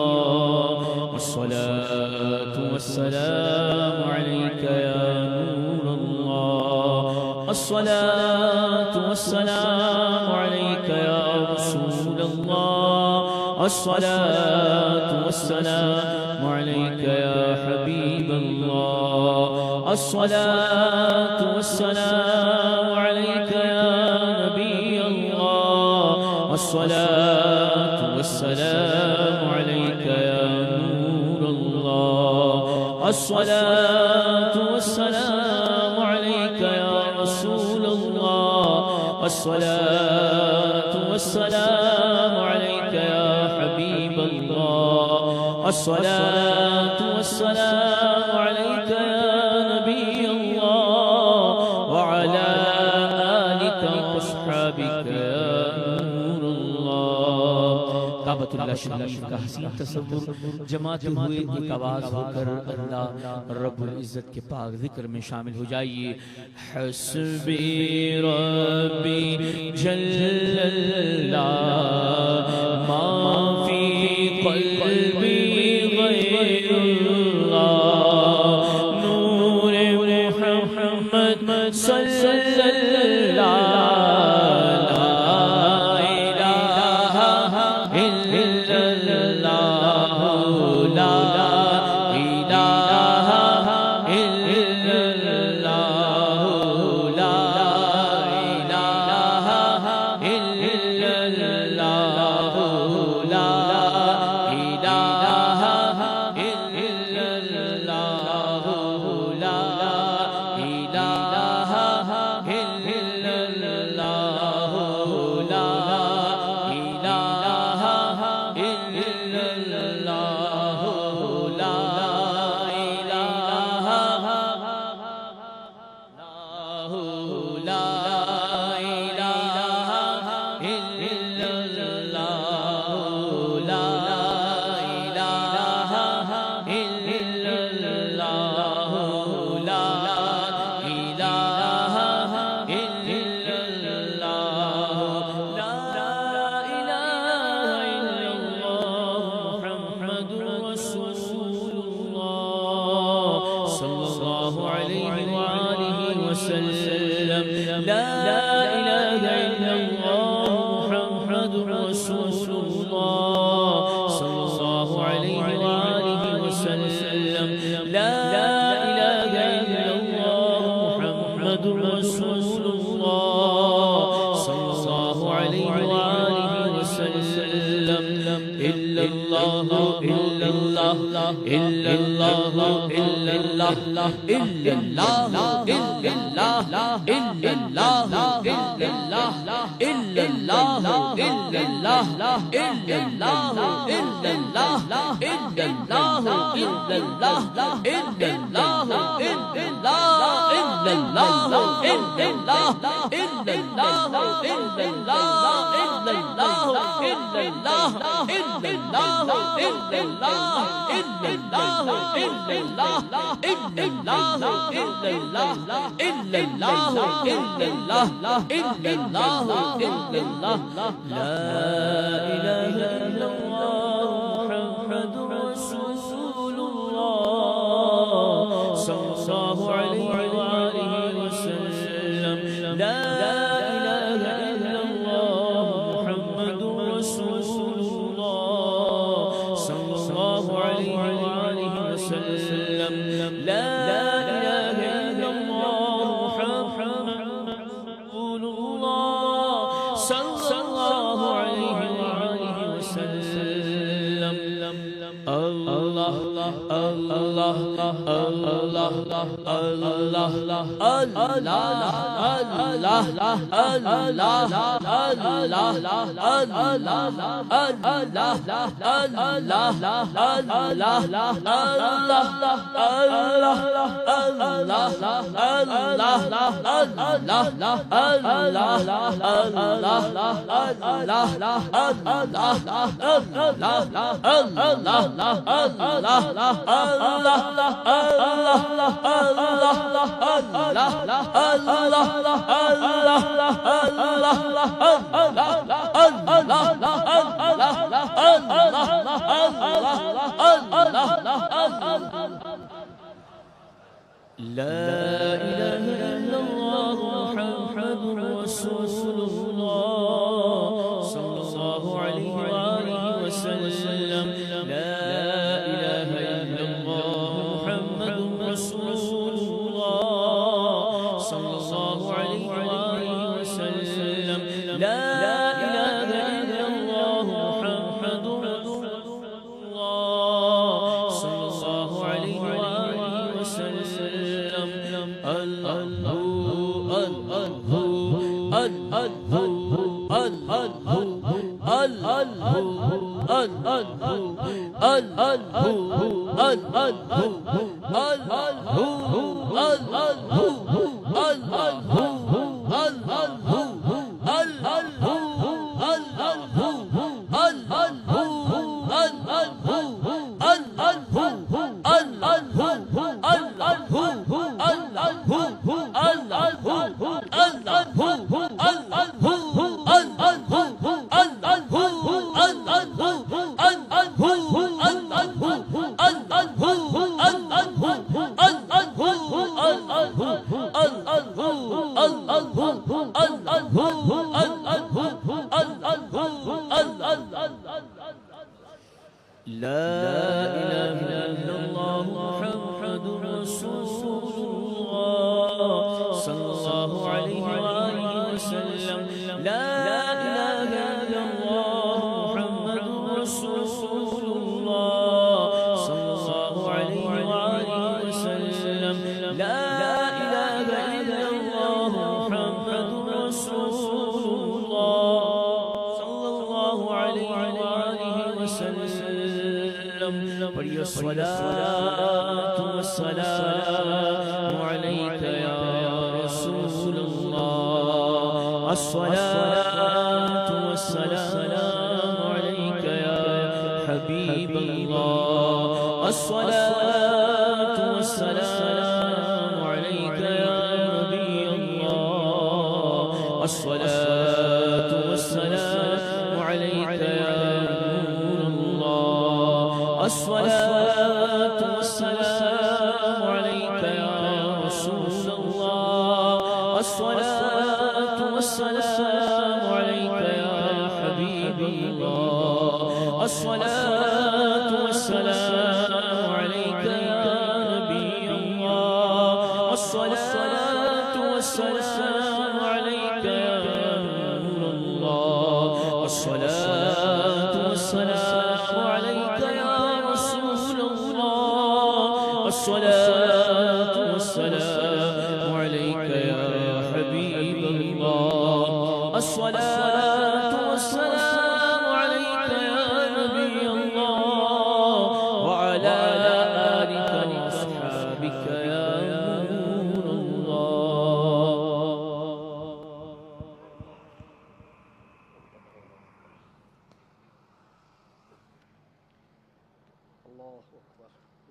الصلاۃ والسلام علیک یا نور اللہ، الصلاۃ والسلام علیک یا رسول اللہ، الصلاۃ والسلام علیک یا حبیب اللہ، الصلاۃ والسلام علیک یا نبی اللہ، الصلاۃ والسلام الصلاة والسلام عليك يا رسول الله الصلاة والسلام عليك يا حبيب الله الصلاة والسلام عليك يا نبي الله وعلى آلك وأصحابك يا نور الله کعبۃ اللہ شریف کا حسین تصور جماعت ہوئے ایک آواز ہو کر اللہ رب العزت کے پاک ذکر میں شامل ہو جائیے حسبی ربی جل اللہ ما فی قلبی غیر اللہ نور محمد صلی اللہ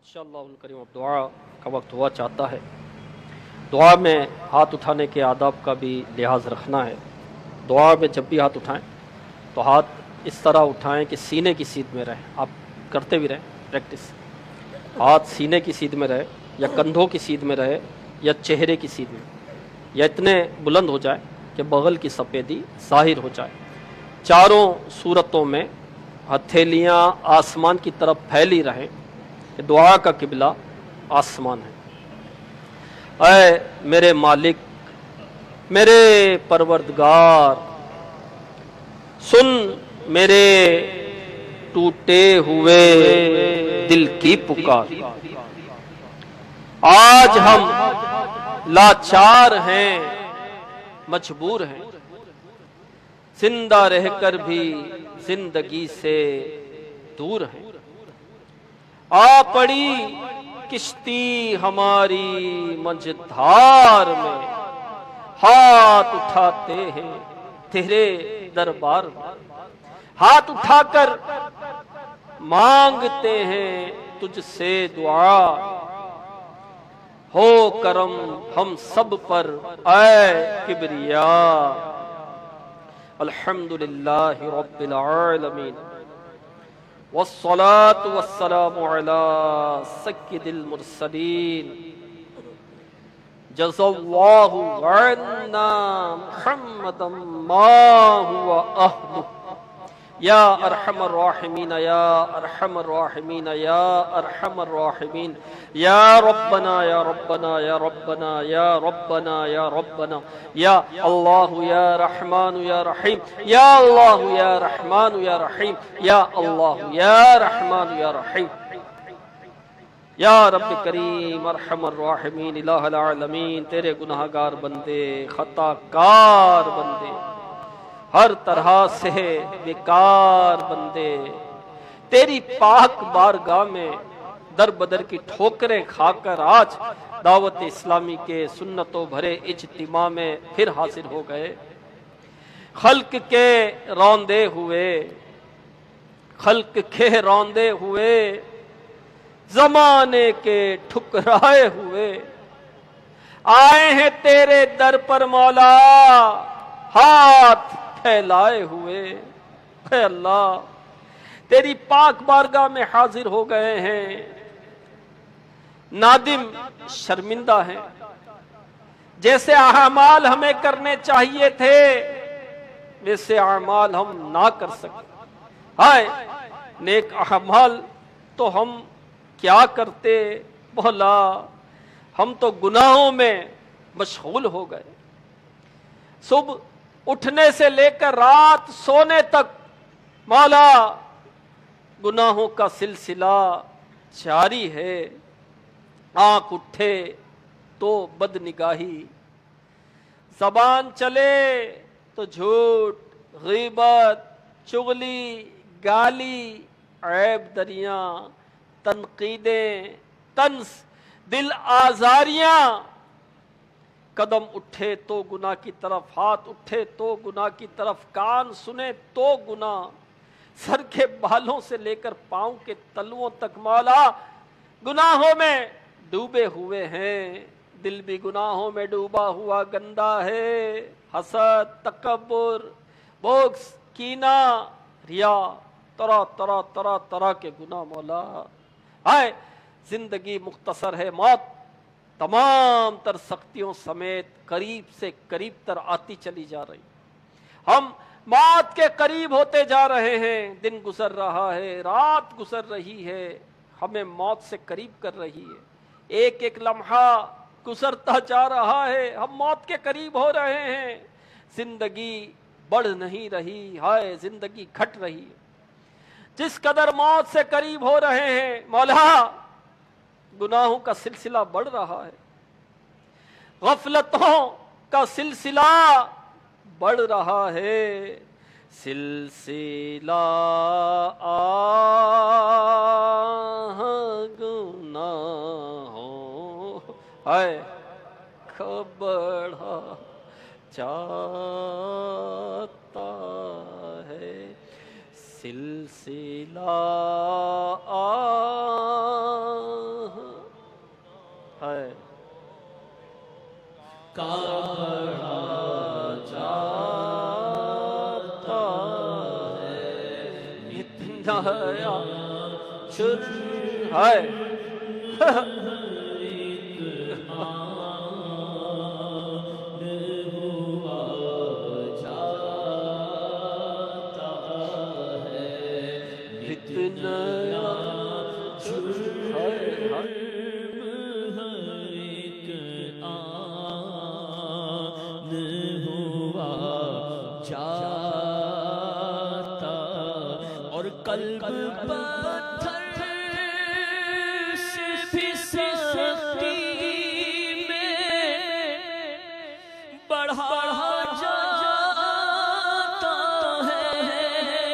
انشاءاللہ الکریم اب دعا کا وقت ہوا چاہتا ہے. دعا میں ہاتھ اٹھانے کے آداب کا بھی لحاظ رکھنا ہے. دعا میں جب بھی ہاتھ اٹھائیں تو ہاتھ اس طرح اٹھائیں کہ سینے کی سیدھ میں رہیں. آپ کرتے بھی رہیں پریکٹس. ہاتھ سینے کی سیدھ میں رہے یا کندھوں کی سیدھ میں رہے یا چہرے کی سیدھ میں, یا اتنے بلند ہو جائے کہ بغل کی سفیدی ظاہر ہو جائے. چاروں صورتوں میں ہتھیلیاں آسمان کی طرف پھیلی رہیں. دعا کا قبلہ آسمان ہے. اے میرے مالک, میرے پروردگار, سن میرے ٹوٹے ہوئے دل کی پکار. آج ہم لاچار ہیں, مجبور ہیں, زندہ رہ کر بھی زندگی سے دور ہیں. آ پڑی کشتی ہماری مجھدھار میں, ہاتھ اٹھاتے ہیں تیرے دربار میں. ہاتھ اٹھا کر مانگتے ہیں تجھ سے دعا, ہو کرم ہم سب پر اے کبریا. الحمدللہ رب العالمین والصلاة والسلام على سید المرسلین. جزا اللہ عنا محمدا ما هو اہلہ. یا ارحم الراحمین یا ارحم الراحمین یا ارحم الراحمین. یا ربنا یا ربنا یا ربنا یا ربنا یا ربنا. یا اللہ یا رحمان یا رحیم. یا اللہ یا رحمان یا رحیم. یا اللہ یا رحمان یا رحیم. یا رب کریم ارحم الراحمین الہ العالمین. تیرے گناہ گار بندے, خطا کار بندے, ہر طرح سے بیکار بندے تیری پاک بارگاہ میں در بدر کی ٹھوکریں کھا کر آج دعوت اسلامی کے سنتوں بھرے اجتماع میں پھر حاضر ہو گئے. خلق کے روندے ہوئے، خلق کے روندے ہوئے، زمانے کے ٹھکرائے ہوئے، آئے ہیں تیرے در پر مولا ہاتھ پھیلائے ہوئے. اے اللہ تیری پاک بارگاہ میں حاضر ہو گئے ہیں، نادم شرمندہ ہیں. جیسے اعمال ہمیں کرنے چاہیے تھے ویسے اعمال ہم نہ کر سکے. ہائے نیک اعمال تو ہم کیا کرتے مولا، ہم تو گناہوں میں مشغول ہو گئے. صبح اٹھنے سے لے کر رات سونے تک مولا گناہوں کا سلسلہ جاری ہے. آنکھ اٹھے تو بد نگاہی، زبان چلے تو جھوٹ، غیبت، چغلی، گالی، عیب دریاں، تنقیدیں، طنز، دل آزاریاں. قدم اٹھے تو گناہ کی طرف، ہاتھ اٹھے تو گناہ کی طرف، کان سنے تو گناہ، سر کے بالوں سے لے کر پاؤں کے تلوؤں تک مولا گناہوں میں ڈوبے ہوئے ہیں. دل بھی گناہوں میں ڈوبا ہوا گندا ہے. حسد، تکبر، بغض، کینہ، ریا، طرح طرح طرح طرح کے گناہ مولا. آئے زندگی مختصر ہے، موت تمام تر سختیوں سمیت قریب سے قریب تر آتی چلی جا رہی. ہم موت کے قریب ہوتے جا رہے ہیں. دن گزر رہا ہے، رات گزر رہی ہے، ہمیں موت سے قریب کر رہی ہے. ایک ایک لمحہ گزرتا جا رہا ہے، ہم موت کے قریب ہو رہے ہیں. زندگی بڑھ نہیں رہی، ہائے زندگی گھٹ رہی ہے. جس قدر موت سے قریب ہو رہے ہیں مولا گناہوں کا سلسلہ بڑھ رہا ہے، غفلتوں کا سلسلہ بڑھ رہا ہے. سلسلہ گناہوں ہے بڑھا جاتا ہے. سلسلہ ہے اور قلب پتھر سے بھی سختی میں بڑھا جاتا ہے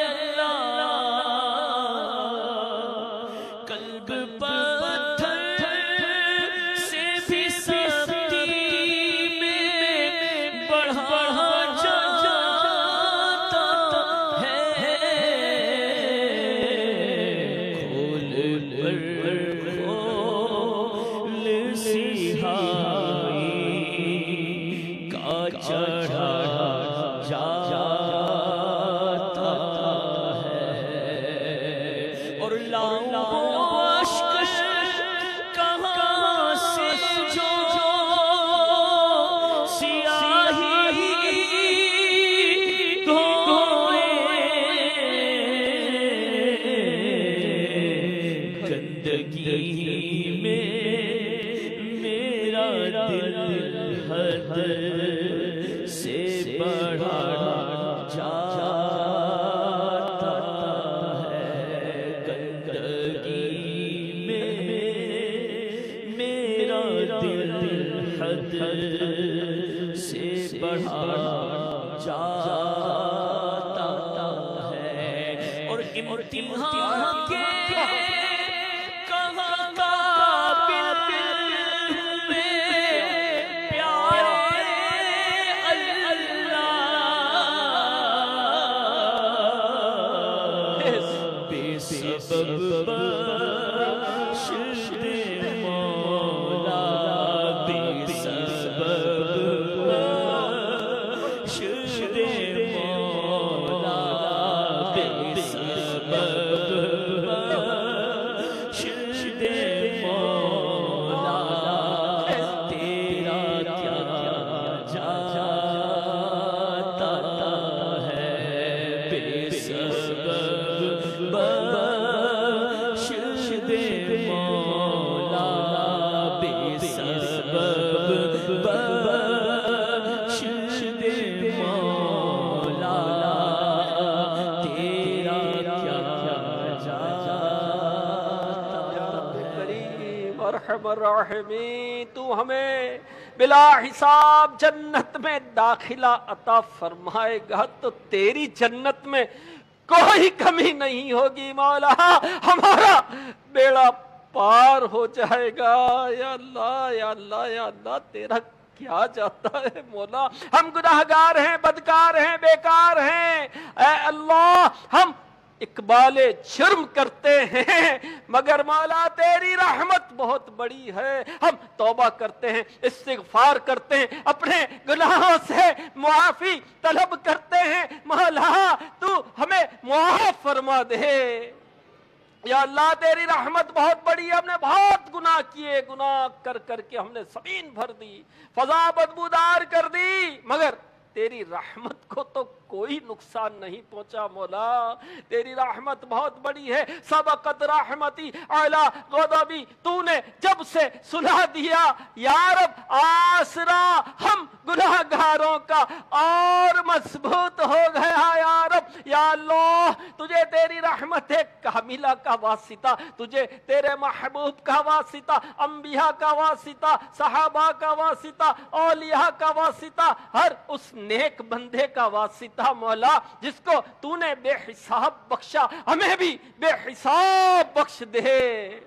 اللہ. قلب پتھر سے بھی سختی میں بڑھا امتحان کے کہاں قابل میں پیارے اللہ بے سبب بخشد مولا بے سبب بخشد مولا بے سبب بخشد مولا تیرا کیا جاتا ہے بے سبب بخشد مولا بے سبب بخشد مولا تیرا کیا جاتا کریم ارحم الراحمین، تو ہمیں بلا حساب جنت میں داخلہ عطا فرمائے گا تو تیری جنت میں کوئی کمی نہیں ہوگی مولا، ہمارا بیڑا پار ہو جائے گا۔ یا اللہ یا اللہ یا اللہ، تیرا کیا جاتا ہے مولا، ہم گناہگار ہیں، بدکار ہیں، بیکار ہیں، اے اللہ ہم اقبال جرم کرتے ہیں، مگر مولا تیری رحمت بہت بڑی ہے، ہم توبہ کرتے ہیں، استغفار کرتے ہیں، اپنے گناہوں سے معافی طلب کرتے ہیں، مولا تو ہمیں معاف فرما دے۔ یا اللہ تیری رحمت بہت بڑی ہے، ہم نے بہت گناہ کیے، گناہ کر کر کے ہم نے زمین بھر دی، فضا بدبودار کر دی، مگر تیری رحمت کو تو کوئی نقصان نہیں پہنچا مولا، تیری رحمت بہت بڑی ہے۔ سبقت رحمتی اعلی غضبی، تو نے جب سے سلا دیا یا رب آسرا ہم گناہگاروں کا اور مضبوط ہو گیا یا رب۔ یا اللہ تجھے تیری رحمت کاملہ کا واسطہ، تجھے تیرے محبوب کا واسطہ، انبیاء کا واسطہ، صحابہ کا واسطہ، اولیاء کا واسطہ، ہر اس نیک بندے کا واسطہ مولا جس کو تو نے بے حساب بخشا، ہمیں بھی بے حساب بخش دے،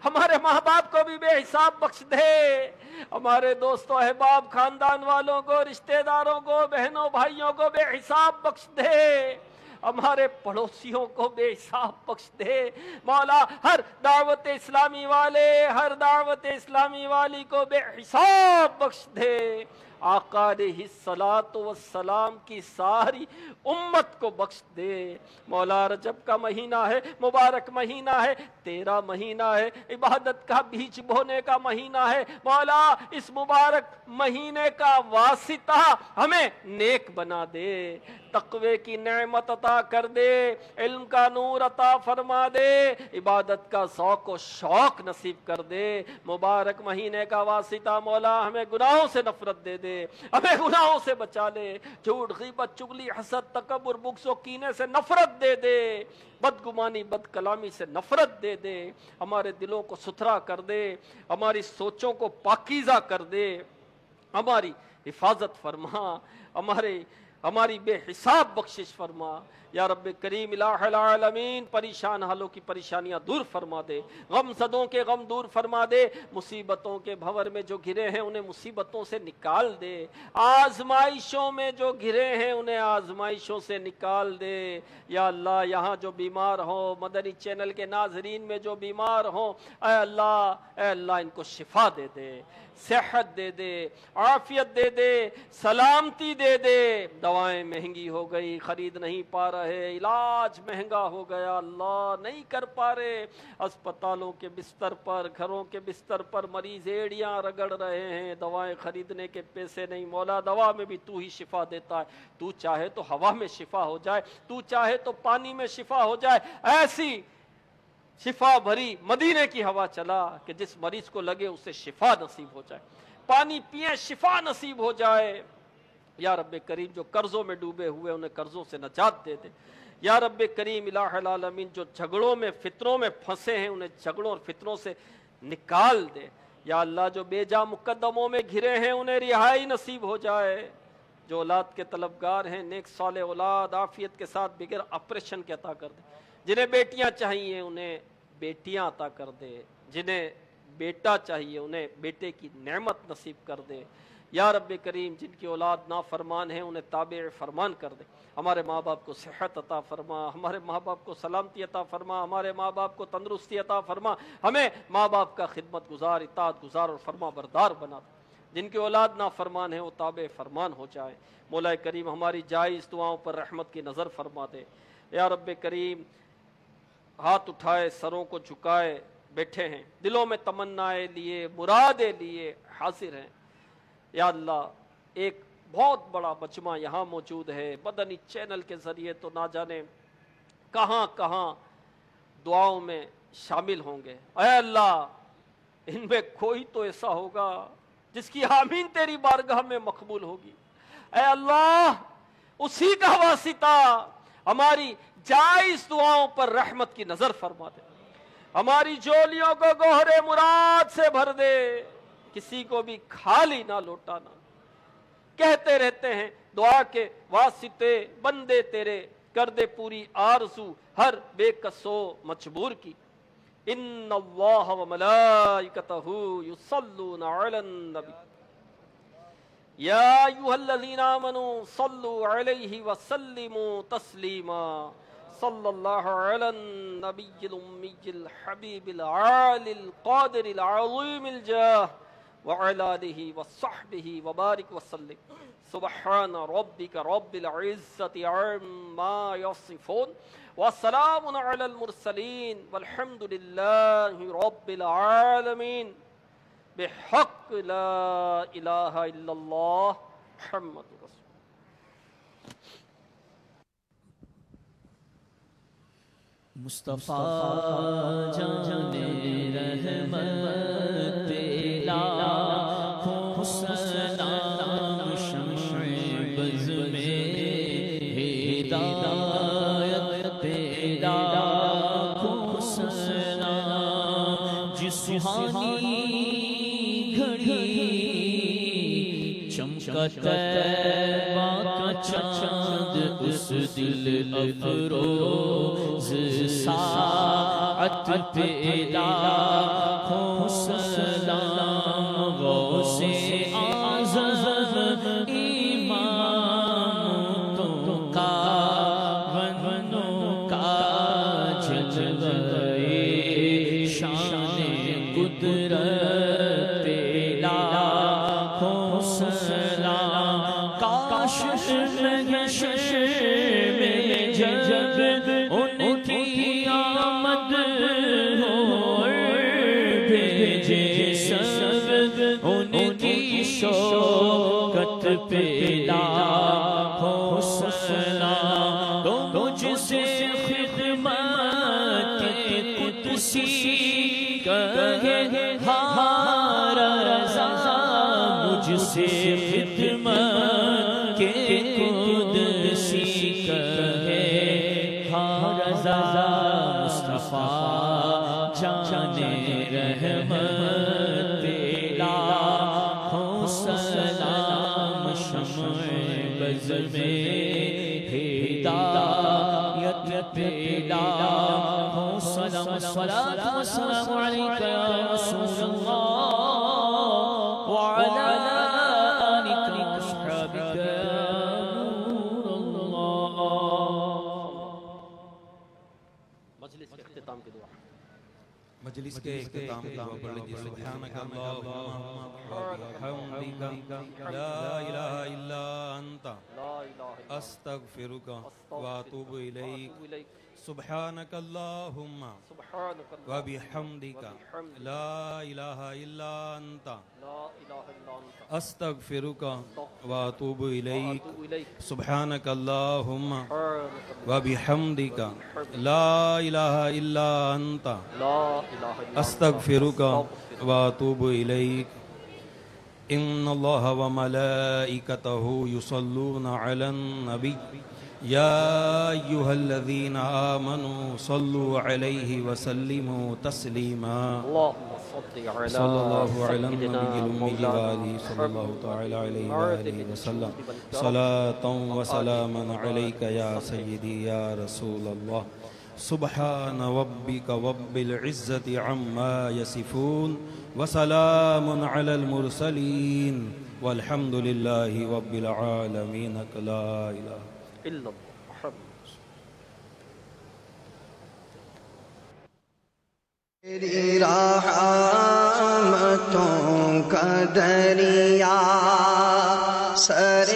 ہمارے ماں باپ کو بھی بے حساب بخش دے، ہمارے دوستوں احباب خاندان والوں کو، رشتہ داروں کو، بہنوں بھائیوں کو بے حساب بخش دے، ہمارے پڑوسیوں کو بے حساب بخش دے مولا، ہر دعوت اسلامی والے، ہر دعوت اسلامی والی کو بے حساب بخش دے، آقا علیہ الصلاۃ والسلام کی ساری امت کو بخش دے مولا۔ رجب کا مہینہ ہے، مبارک مہینہ ہے، تیرا مہینہ ہے، عبادت کا بیج بونے کا مہینہ ہے مولا، اس مبارک مہینے کا واسطہ ہمیں نیک بنا دے، تقوی کی نعمت عطا کر دے، علم کا نور عطا فرما دے، عبادت کا ذوق و شوق نصیب کر دے، مبارک مہینے کا واسطہ مولا ہمیں گناہوں سے نفرت دے دے، ہمیں گناہوں سے بچا لے، جھوٹ غیبت چغلی حسد تکبر بغض و کینے سے نفرت دے دے، بدگمانی بد کلامی سے نفرت دے دے، ہمارے دلوں کو ستھرا کر دے، ہماری سوچوں کو پاکیزہ کر دے، ہماری حفاظت فرما، ہماری بے حساب بخشش فرما یا رب کریم الہ العالمین، پریشان حالوں کی پریشانیاں دور فرما دے، غم زدوں کے غم دور فرما دے، مصیبتوں کے بھنور میں جو گھرے ہیں انہیں مصیبتوں سے نکال دے، آزمائشوں میں جو گھرے ہیں انہیں آزمائشوں سے نکال دے یا اللہ۔ یہاں جو بیمار ہوں، مدنی چینل کے ناظرین میں جو بیمار ہوں، اے اللہ ان کو شفا دے دے، صحت دے دے، عافیت دے دے، سلامتی دے دے، دوائیں مہنگی ہو گئی، خرید نہیں پا رہے، علاج مہنگا ہو گیا، اللہ نہیں کر پا رہے، اسپتالوں کے بستر پر، گھروں کے بستر پر مریض ایڑیاں رگڑ رہے ہیں، دوائیں خریدنے کے پیسے نہیں مولا، دوا میں بھی تو ہی شفا دیتا ہے، تو چاہے تو ہوا میں شفا ہو جائے، تو چاہے تو پانی میں شفا ہو جائے، ایسی شفا بھری مدینے کی ہوا چلا کہ جس مریض کو لگے اسے شفا نصیب ہو جائے، پانی پیے شفا نصیب ہو جائے یا رب کریم۔ جو قرضوں میں ڈوبے ہوئے انہیں قرضوں سے نجات دے دے یا رب کریم الہ العالمین۔ جو جھگڑوں میں فتنوں میں پھنسے ہیں انہیں جھگڑوں اور فتنوں سے نکال دے یا اللہ۔ جو بے جا مقدموں میں گھرے ہیں انہیں رہائی نصیب ہو جائے، جو اولاد کے طلبگار ہیں نیک صالح اولاد عافیت کے ساتھ بغیر آپریشن کے عطا کر دے جنہیں بیٹیاں چاہیے انہیں بیٹیاں عطا کر دے، جنہیں بیٹا چاہیے انہیں بیٹے کی نعمت نصیب کر دے۔ یا رب کریم جن کی اولاد نافرمان ہیں انہیں تابع فرمان کر دے، ہمارے ماں باپ کو صحت عطا فرما، ہمارے ماں باپ کو سلامتی عطا فرما، ہمارے ماں باپ کو تندرستی عطا فرما، ہمیں ماں باپ کا خدمت گزار، اطاعت گزار اور فرما بردار بنا دے۔ جن کی اولاد نافرمان ہیں وہ تابع فرمان ہو جائیں۔ مولا کریم ہماری جائز دعاؤں پر رحمت کی نظر فرما دے۔ یا رب کریم ہاتھ اٹھائے سروں کو جھکائے بیٹھے ہیں، دلوں میں تمنائے لیے مرادیں لیے حاضر ہیں۔ یا اللہ ایک بہت بڑا مجمع یہاں موجود ہے، مدنی چینل کے ذریعے تو نہ جانے کہاں کہاں دعاؤں میں شامل ہوں گے۔ اے اللہ ان میں کوئی تو ایسا ہوگا جس کی آمین تیری بارگاہ میں مقبول ہوگی۔ اے اللہ اسی کا واسطہ ہماری جائز دعاؤں پر رحمت کی نظر فرما دے، ہماری جولیوں کو گوہر مراد سے بھر دے، کسی کو بھی خالی نہ لوٹانا۔ کہتے رہتے ہیں دعا کے واسطے بندے تیرے، کر دے پوری آرزو ہر بے کسو مجبور کی۔ ان اللہ و ملائکتہ یصلون علی النبی یا ایھا الذین آمنوا صلوا علیہ وسلموا تسلیما۔ صلی اللہ علی النبی الامی الحبیب العالی القادر العظیم الجاہ وعلی آلہ وصحبہ وبارک وسلم۔ سبحان ربک رب العزت عما یصفون وسلام علی المرسلین والحمد للہ رب العالمین۔ بحق لا الہ الا اللہ محمد رسول۔ مصطفیٰ جان رحمت لاکھوں سلام شمع بز میں ہدایت لاکھوں سلام، جس سہانی گھڑی چمکا طیبہ کا چاند اس دل افروز ساعت پہ لاکھوں سلام، غوث اعظم اماموں کا ونوں کا جلوہ شان قدرت لاکھوں سلام، کاش محشر میں جب ان کی آمد ہو بھیجے سب ان کی شوکت پہ لاکھوں سلام، تجھ سے خدمت قدسی کہے ہمارا رضا، مجھ سے خدمت کے قدسی کہے ہمارا رضا۔ مصطفیٰ جان رحمت لاکھوں سلام، شمع بز میں ہدایت پہ لاکھوں سلام، الصلاۃ والسلام علیک یا رسول اللہ وعلی آلک واصحابک یا نور اللہ۔ مجلس کے اختتام کی دعا۔ مجلس کے اختتام کی دعا پڑھ لیجیے۔ سبحانک اللہم وبحمدک لا الہ الا انت استغفرک واتوب الیک۔ سبحانک اللہم وبحمدک لا الہ الا انت استغفرک واتوب الیک۔ سبحانک اللہم وبحمدک لا الہ الا انت استغفرک واتوب الیک۔ ان اللہ وملائکتہ یصلون علی النبی یا ایھا الذین آمنوا صلوا علیہ وسلموا تسلیما۔ صلی اللہ علی النبی الامی وآلہ صلی اللہ تعالی علیہ وآلہ وسلم۔ صلاۃ و سلاما علیک یا سیدی یا رسول اللہ۔ سبحان ربك رب العزة عما يصفون وسلام على المرسلين والحمد لله رب العالمين لا إله إلا الله محمد تیری رحمتوں کا دریا سر